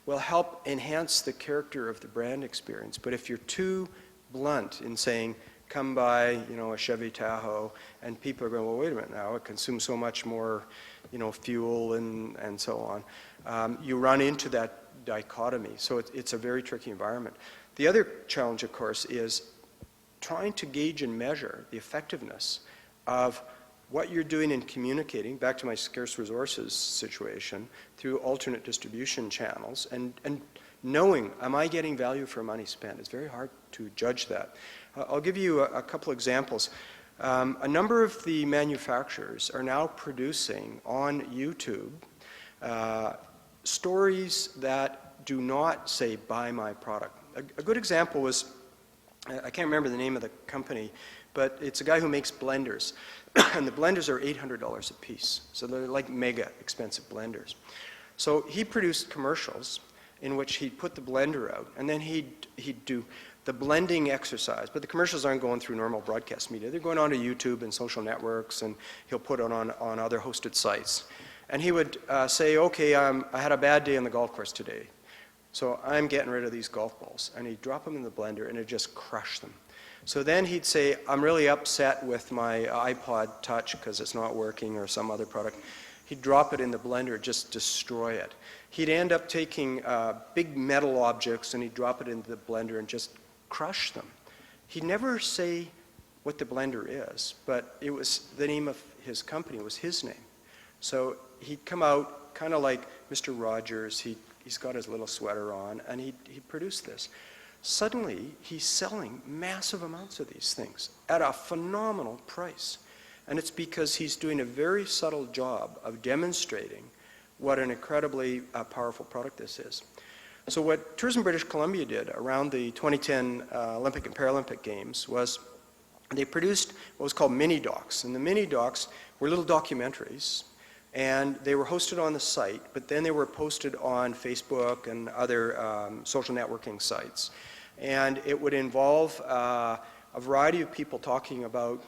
will help enhance the character of the brand experience. But if you're too blunt in saying, come by, you know, a Chevy Tahoe, and people are going, well, wait a minute now, it consumes so much more, you know, fuel and so on. You run into that dichotomy, so it's a very tricky environment. The other challenge, of course, is trying to gauge and measure the effectiveness of what you're doing in communicating, back to my scarce resources situation, through alternate distribution channels, and knowing, am I getting value for money spent? It's very hard to judge that. I'll give you a couple examples. A number of the manufacturers are now producing on YouTube stories that do not say, buy my product. A good example was, I can't remember the name of the company, but it's a guy who makes blenders. And the blenders are $800 a piece. So they're like mega expensive blenders. So he produced commercials in which he'd put the blender out, and then he'd do the blending exercise. But the commercials aren't going through normal broadcast media. They're going onto YouTube and social networks, and he'll put it on other hosted sites. And he would say, okay, I had a bad day on the golf course today, so I'm getting rid of these golf balls. And he'd drop them in the blender, and it'd just crush them. So then he'd say, I'm really upset with my iPod Touch because it's not working, or some other product. He'd drop it in the blender, just destroy it. He'd end up taking big metal objects and he'd drop it into the blender and just crush them. He'd never say what the blender is, but it was the name of his company, it was his name. So he'd come out kind of like Mr. Rogers, he's got his little sweater on, and he'd produce this. Suddenly, he's selling massive amounts of these things at a phenomenal price. And it's because he's doing a very subtle job of demonstrating what an incredibly powerful product this is. So what Tourism British Columbia did around the 2010 Olympic and Paralympic Games was they produced what was called mini docs. And the mini docs were little documentaries, and they were hosted on the site, but then they were posted on Facebook and other social networking sites. And it would involve a variety of people talking about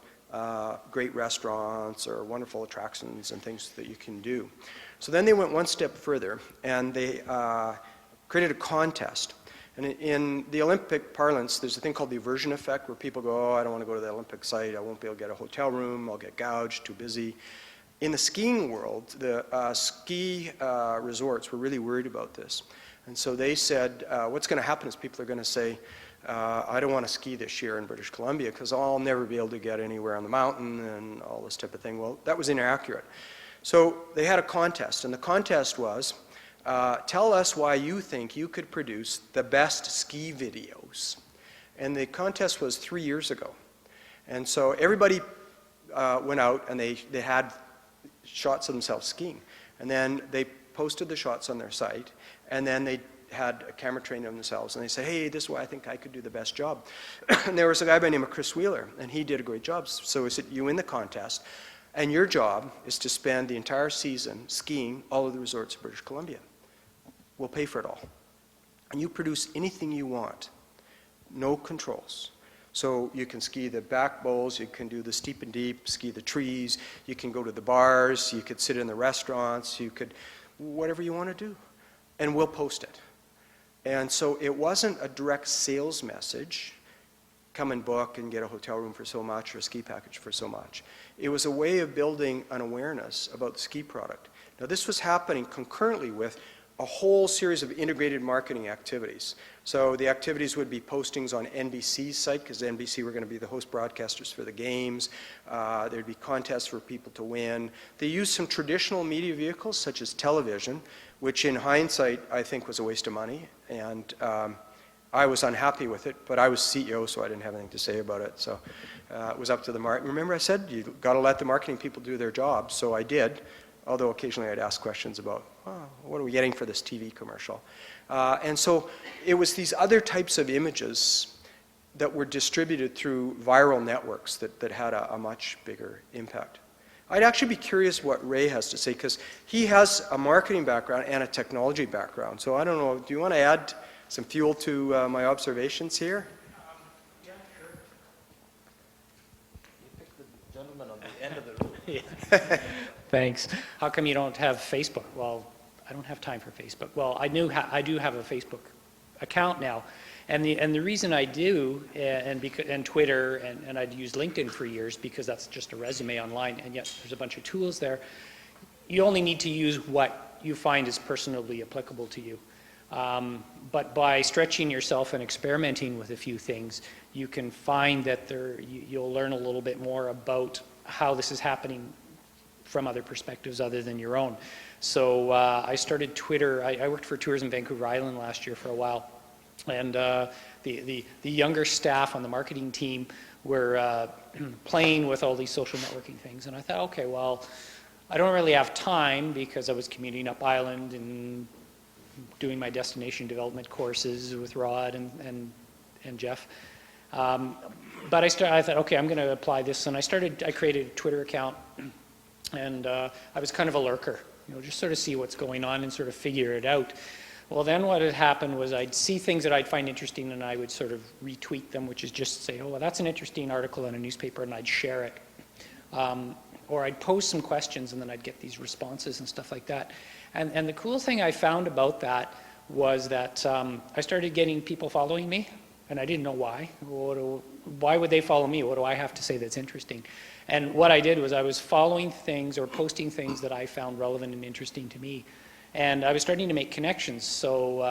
great restaurants or wonderful attractions and things that you can do. So then they went one step further, and they created a contest. And in the Olympic parlance, there's a thing called the aversion effect, where people go, oh, I don't want to go to the Olympic site, I won't be able to get a hotel room, I'll get gouged, too busy. In the skiing world, the ski resorts were really worried about this. And so they said, what's going to happen is people are going to say, I don't want to ski this year in British Columbia because I'll never be able to get anywhere on the mountain and all this type of thing. Well, that was inaccurate. So they had a contest, and the contest was, tell us why you think you could produce the best ski videos. And the contest was 3 years ago. And so everybody went out and they had shots of themselves skiing. And then they posted the shots on their site, and then they had a camera trained on themselves, and they said, hey, this is why I think I could do the best job. And there was a guy by the name of Chris Wheeler, and he did a great job. So he said, you win the contest, and your job is to spend the entire season skiing all of the resorts of British Columbia. We'll pay for it all. And you produce anything you want, no controls. So you can ski the back bowls, you can do the steep and deep, ski the trees, you can go to the bars, you could sit in the restaurants, you could, whatever you want to do. And we'll post it. And so it wasn't a direct sales message, come and book and get a hotel room for so much or a ski package for so much. It was a way of building an awareness about the ski product. Now this was happening concurrently with a whole series of integrated marketing activities. So the activities would be postings on NBC's site, because NBC were going to be the host broadcasters for the games. There'd be contests for people to win. They used some traditional media vehicles, such as television, which in hindsight I think was a waste of money. And I was unhappy with it, but I was CEO, so I didn't have anything to say about it. So it was up to the market. Remember I said, you've got to let the marketing people do their job, so I did. Although occasionally I'd ask questions about, oh, what are we getting for this TV commercial? And so it was these other types of images that were distributed through viral networks that had a much bigger impact. I'd actually be curious what Ray has to say, because he has a marketing background and a technology background. So I don't know, do you want to add some fuel to my observations here? Yeah, sure. You picked the gentleman on the end of the room. Thanks. How come you don't have Facebook? Well, I don't have time for Facebook. Well, I do have a Facebook account now, And the reason I do, and Twitter, and I'd used LinkedIn for years because that's just a resume online, and yet there's a bunch of tools there. You only need to use what you find is personally applicable to you. But by stretching yourself and experimenting with a few things, you can find that you'll learn a little bit more about how this is happening from other perspectives other than your own. So I started Twitter. I worked for Tourism Vancouver Island last year for a while. And the younger staff on the marketing team were playing with all these social networking things. And I thought, okay, well, I don't really have time because I was commuting up island and doing my destination development courses with Rod and Jeff. But I thought, okay, I'm going to apply this. And I created a Twitter account. And I was kind of a lurker, just sort of see what's going on and sort of figure it out. Well, then what had happened was I'd see things that I'd find interesting and I would sort of retweet them, which is just say, oh, well, that's an interesting article in a newspaper, and I'd share it. Or I'd post some questions and then I'd get these responses and stuff like that. And the cool thing I found about that was that I started getting people following me, and I didn't know why. Why would they follow me? What do I have to say that's interesting? And what I did was I was following things or posting things that I found relevant and interesting to me. And I was starting to make connections. So,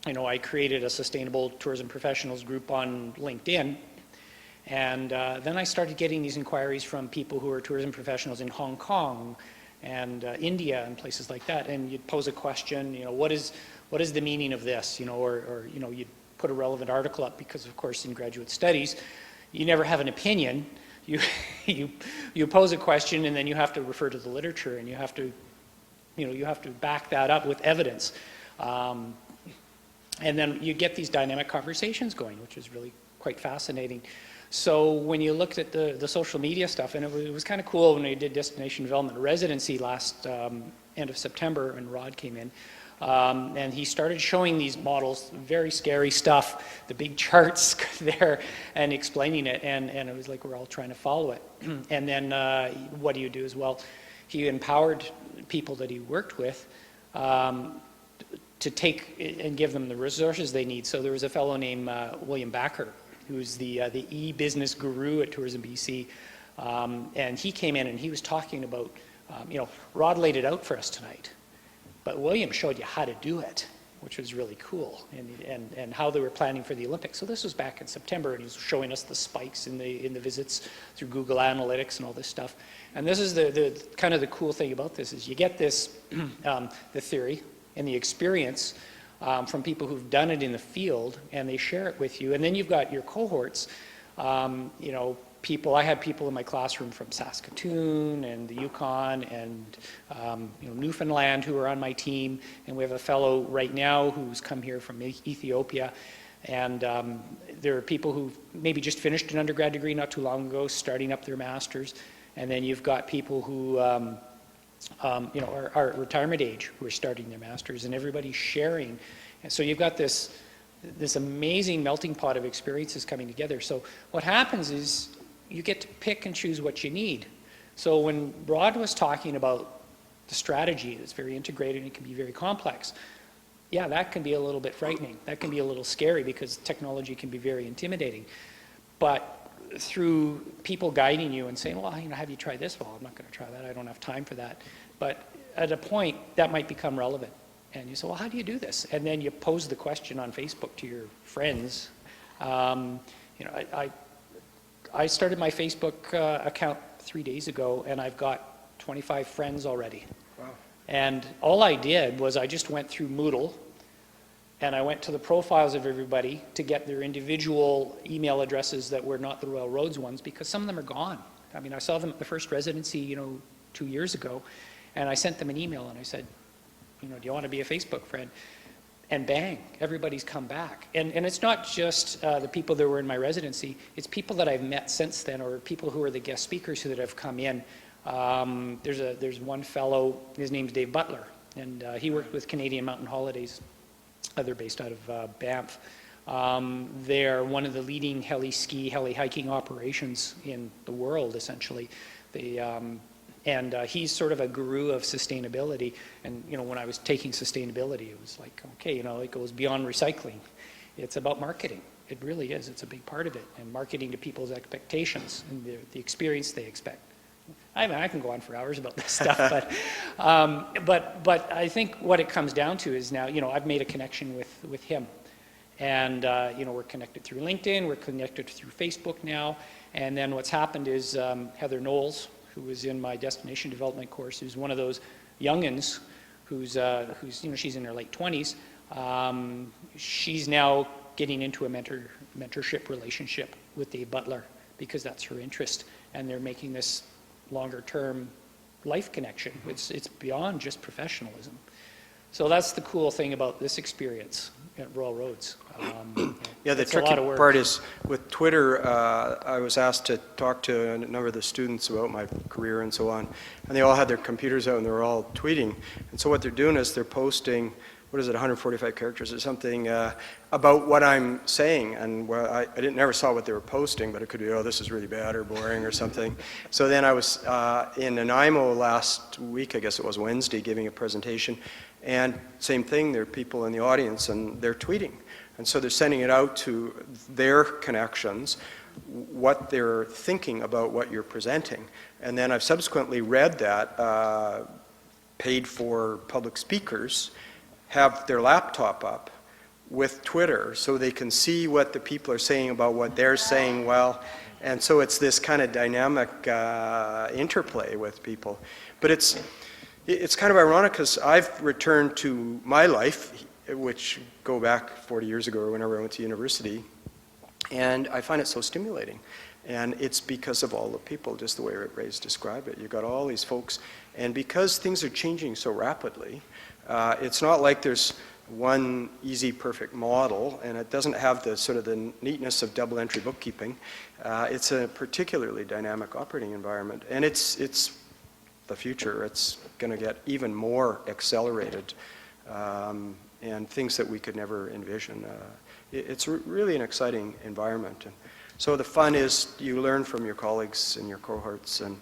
I created a sustainable tourism professionals group on LinkedIn. And then I started getting these inquiries from people who are tourism professionals in Hong Kong and India and places like that. And you'd pose a question, what is the meaning of this? Or you'd put a relevant article up because, of course, in graduate studies, you never have an opinion. You pose a question and then you have to refer to the literature, and you have to back that up with evidence. And then you get these dynamic conversations going, which is really quite fascinating. So when you looked at the social media stuff, and it was kind of cool when we did destination development residency last end of September, and Rod came in, and he started showing these models, very scary stuff, the big charts there, and explaining it, and it was like we're all trying to follow it. And then what do you do as well? He empowered people that he worked with to take and give them the resources they need. So there was a fellow named William Backer, who's the e-business guru at Tourism BC, and he came in and he was talking about, Rod laid it out for us tonight, but William showed you how to do it, which was really cool, and how they were planning for the Olympics. So this was back in September, and he was showing us the spikes in the visits through Google Analytics and all this stuff. And this is the kind of the cool thing about this is you get this, the theory and the experience from people who've done it in the field, and they share it with you. And then you've got your cohorts, I had people in my classroom from Saskatoon and the Yukon and Newfoundland who are on my team, and we have a fellow right now who's come here from Ethiopia, and there are people who maybe just finished an undergrad degree not too long ago, starting up their masters, and then you've got people who are at retirement age who are starting their masters, and everybody's sharing, and so you've got this amazing melting pot of experiences coming together. So what happens is you get to pick and choose what you need. So when Rod was talking about the strategy, it's very integrated and it can be very complex. Yeah, that can be a little bit frightening. That can be a little scary because technology can be very intimidating. But through people guiding you and saying, well, have you tried this? Well, I'm not going to try that. I don't have time for that. But at a point, that might become relevant. And you say, well, how do you do this? And then you pose the question on Facebook to your friends. I started my Facebook account 3 days ago, and I've got 25 friends already. Wow. And all I did was I just went through Moodle, and I went to the profiles of everybody to get their individual email addresses that were not the Royal Roads ones, because some of them are gone. I saw them at the first residency, 2 years ago, and I sent them an email, and I said, do you want to be a Facebook friend? And bang, everybody's come back. And it's not just the people that were in my residency, it's people that I've met since then, or people who are the guest speakers that have come in. There's one fellow, his name's Dave Butler, and he worked with Canadian Mountain Holidays. They're based out of Banff. They're one of the leading heli hiking operations in the world, essentially. And he's sort of a guru of sustainability. And when I was taking sustainability, it was like, okay, it goes beyond recycling. It's about marketing. It really is. It's a big part of it, and marketing to people's expectations and the experience they expect. I mean, I can go on for hours about this stuff, but I think what it comes down to is now, I've made a connection with him, and we're connected through LinkedIn, we're connected through Facebook now, and then what's happened is Heather Knowles, who was in my destination development course, who's one of those youngins who's she's in her late 20s. She's now getting into a mentorship relationship with Dave Butler because that's her interest, and they're making this longer-term life connection. It's beyond just professionalism. So that's the cool thing about this experience at Royal Roads. Yeah, the tricky part is with Twitter, I was asked to talk to a number of the students about my career and so on, and they all had their computers out and they were all tweeting. And so what they're doing is they're posting, 145 characters or something, about what I'm saying. And I never saw what they were posting, but it could be, oh, this is really bad or boring or something. So then I was in Nanaimo last week, I guess it was Wednesday, giving a presentation. And same thing, there are people in the audience and they're tweeting. And so they're sending it out to their connections, what they're thinking about what you're presenting. And then I've subsequently read that paid for public speakers have their laptop up with Twitter so they can see what the people are saying about what they're saying well. And so it's this kind of dynamic interplay with people. But it's kind of ironic because I've returned to my life, which go back 40 years ago or whenever I went to university, and I find it so stimulating. And it's because of all the people, just the way Ray's described it. You've got all these folks, and because things are changing so rapidly, it's not like there's one easy, perfect model, and it doesn't have the sort of the neatness of double entry bookkeeping. It's a particularly dynamic operating environment, and it's the future. It's going to get even more accelerated, and things that we could never envision. It's really an exciting environment. And so the fun is you learn from your colleagues and your cohorts, and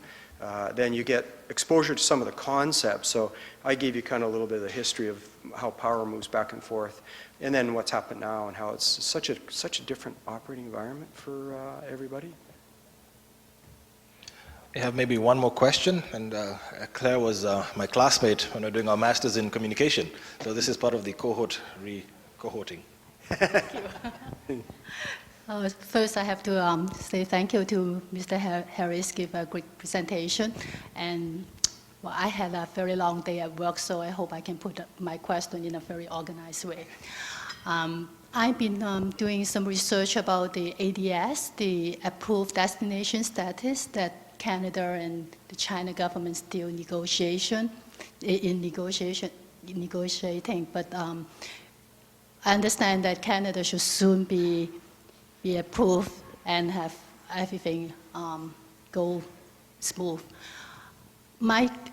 then you get exposure to some of the concepts. So I gave you kind of a little bit of the history of how power moves back and forth, and then what's happened now and how it's such a different operating environment for everybody. I have maybe one more question, and Claire was my classmate when we were doing our Masters in Communication. So this is part of the cohorting. First, I have to say thank you to Mr. Harris, give a great presentation. And well, I had a very long day at work, so I hope I can put my question in a very organized way. I've been doing some research about the ADS, the approved destination status that Canada and the China government still negotiating. But I understand that Canada should soon be approved and have everything go smooth.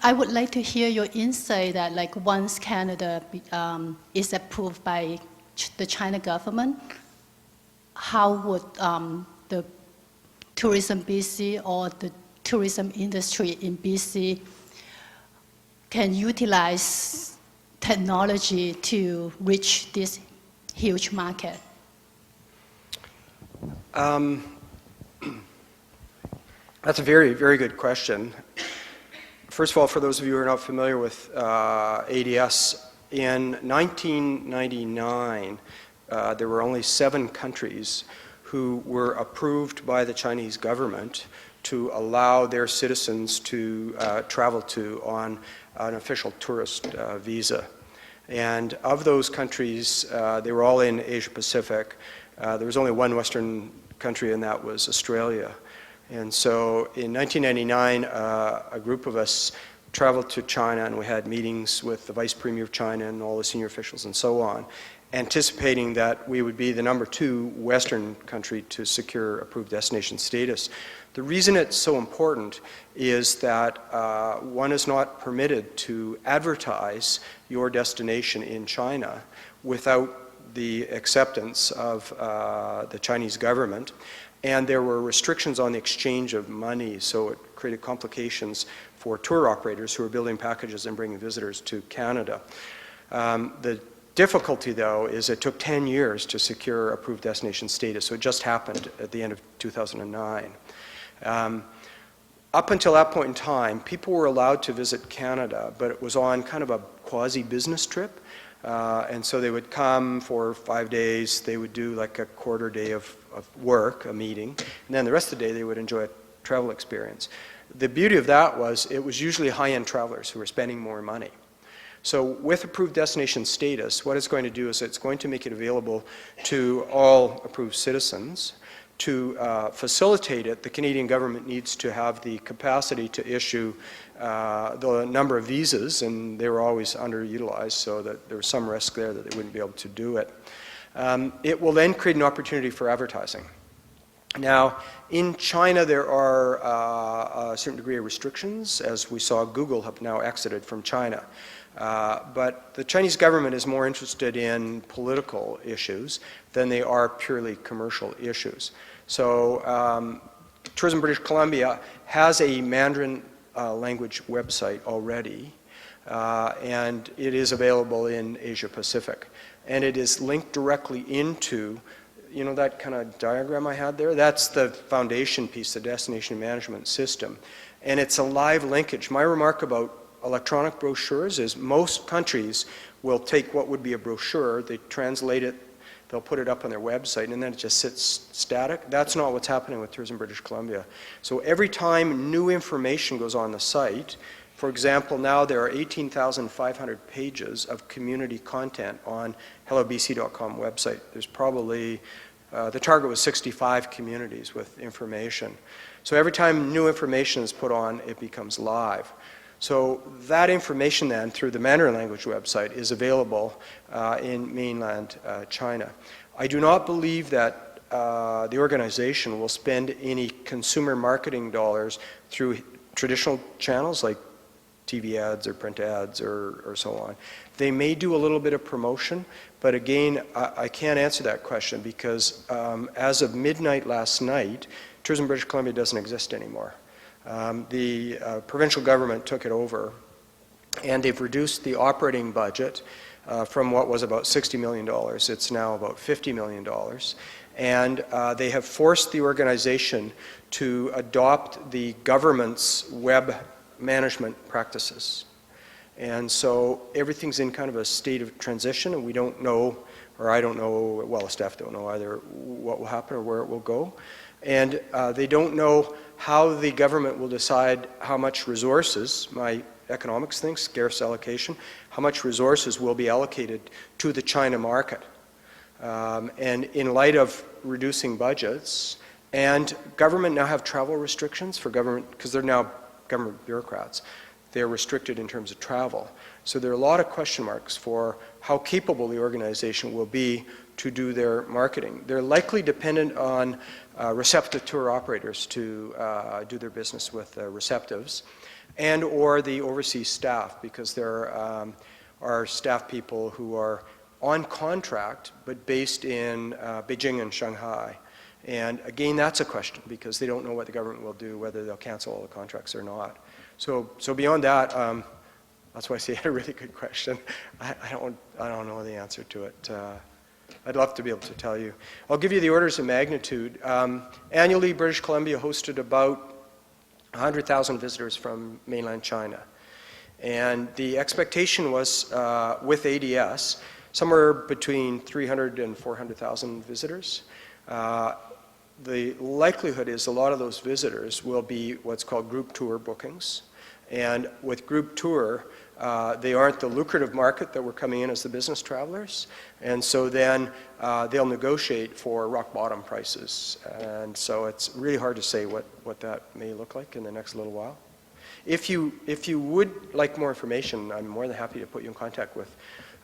I would like to hear your insight that, like, once Canada is approved by the China government, how would the tourism BC or the tourism industry in BC can utilize technology to reach this huge market? That's a very, very good question. First of all, for those of you who are not familiar with ADS, in 1999, there were only 7 countries who were approved by the Chinese government to allow their citizens to travel to on an official tourist visa. And of those countries, they were all in Asia Pacific. There was only one Western country, and that was Australia. And so in 1999, a group of us traveled to China, and we had meetings with the Vice Premier of China and all the senior officials and so on, anticipating that we would be the number 2 Western country to secure approved destination status. The reason it's so important is that one is not permitted to advertise your destination in China without the acceptance of the Chinese government. And there were restrictions on the exchange of money, so it created complications for tour operators who were building packages and bringing visitors to Canada. The difficulty, though, is it took 10 years to secure approved destination status, so it just happened at the end of 2009. Up until that point in time, people were allowed to visit Canada, but it was on kind of a quasi-business trip. And so they would come for 5 days, they would do like a quarter day of work, a meeting, and then the rest of the day they would enjoy a travel experience. The beauty of that was it was usually high-end travelers who were spending more money. So with approved destination status, what it's going to do is it's going to make it available to all approved citizens. To facilitate it, the Canadian government needs to have the capacity to issue the number of visas, and they were always underutilized, so that there was some risk there that they wouldn't be able to do it. It will then create an opportunity for advertising. Now, in China, there are a certain degree of restrictions. As we saw, Google have now exited from China. But the Chinese government is more interested in political issues than they are purely commercial issues. So Tourism British Columbia has a Mandarin language website already, and it is available in Asia Pacific. And it is linked directly into, you know, that kind of diagram I had there? That's the foundation piece, the destination management system. And it's a live linkage. My remark about electronic brochures is most countries will take what would be a brochure, they translate it, they'll put it up on their website, and then it just sits static. That's not what's happening with Tourism British Columbia. So every time new information goes on the site, for example, now there are 18,500 pages of community content on hellobc.com website. There's probably, the target was 65 communities with information. So every time new information is put on, it becomes live. So that information then, through the Mandarin language website, is available in mainland China. I do not believe that the organization will spend any consumer marketing dollars through traditional channels like TV ads or print ads or so on. They may do a little bit of promotion, but again, I can't answer that question because as of midnight last night, Tourism British Columbia doesn't exist anymore. The provincial government took it over, and they've reduced the operating budget from what was about $60 million. It's now about $50 million. And they have forced the organization to adopt the government's web management practices. And so everything's in kind of a state of transition, and we don't know, or I don't know, well, the staff don't know either what will happen or where it will go. And they don't know how the government will decide how much resources, my economics thing, scarce allocation, how much resources will be allocated to the China market. And in light of reducing budgets, and government now have travel restrictions for government, because they're now government bureaucrats, they're restricted in terms of travel. So there are a lot of question marks for how capable the organization will be to do their marketing. They're likely dependent on receptive tour operators to do their business with receptives, and or the overseas staff, because there are staff people who are on contract but based in Beijing and Shanghai. And again, that's a question because they don't know what the government will do, whether they'll cancel all the contracts or not. So beyond that, that's why I say I had a really good question. I don't know the answer to it. I'd love to be able to tell you. I'll give you the orders of magnitude. Annually, British Columbia hosted about 100,000 visitors from mainland China. And the expectation was, with ADS, somewhere between 300 and 400,000 visitors. The likelihood is a lot of those visitors will be what's called group tour bookings. And with group tour, they aren't the lucrative market that we're coming in as the business travelers. And so then they'll negotiate for rock bottom prices. And so it's really hard to say what that may look like in the next little while. If you would like more information, I'm more than happy to put you in contact with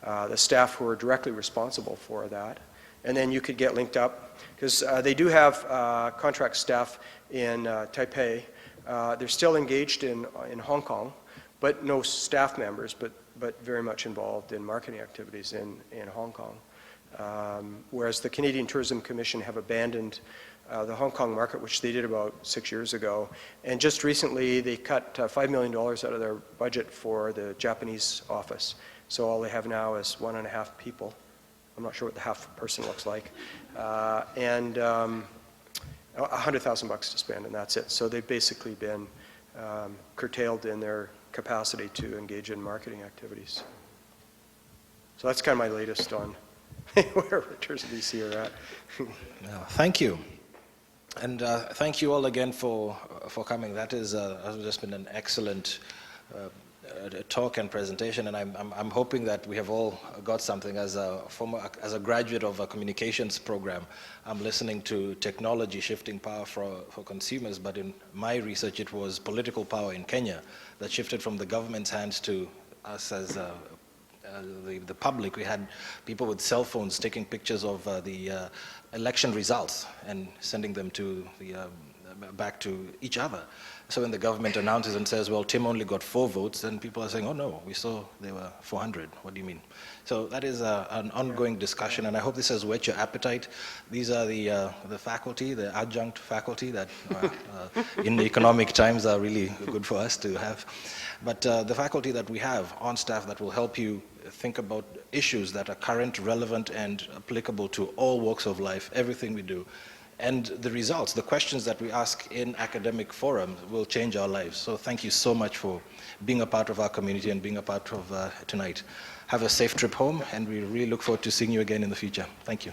the staff who are directly responsible for that. And then you could get linked up, because they do have contract staff in Taipei. They're still engaged in Hong Kong, but no staff members, but very much involved in marketing activities in Hong Kong. Whereas the Canadian Tourism Commission have abandoned the Hong Kong market, which they did about 6 years ago. And just recently, they cut $5 million out of their budget for the Japanese office. So all they have now is 1.5 people. I'm not sure what the half person looks like. And $100,000 to spend, and that's it. So they've basically been curtailed in their capacity to engage in marketing activities. So that's kind of my latest on where Tours of BC are at. Thank you. And thank you all again for coming. That has just been an excellent talk and presentation, and I'm hoping that we have all got something. As a graduate of a communications program, I'm listening to technology shifting power for consumers, but in my research it was political power in Kenya that shifted from the government's hands to us as the public. We had people with cell phones taking pictures of the election results and sending them to back to each other. So when the government announces and says, well, Tim only got 4 votes, then people are saying, oh no, we saw there were 400. What do you mean? So that is an ongoing discussion, and I hope this has whet your appetite. These are the faculty, the adjunct faculty that in economic times are really good for us to have. But the faculty that we have on staff that will help you think about issues that are current, relevant, and applicable to all walks of life, everything we do. And the results, the questions that we ask in academic forums will change our lives. So thank you so much for being a part of our community and being a part of tonight. Have a safe trip home, and we really look forward to seeing you again in the future. Thank you.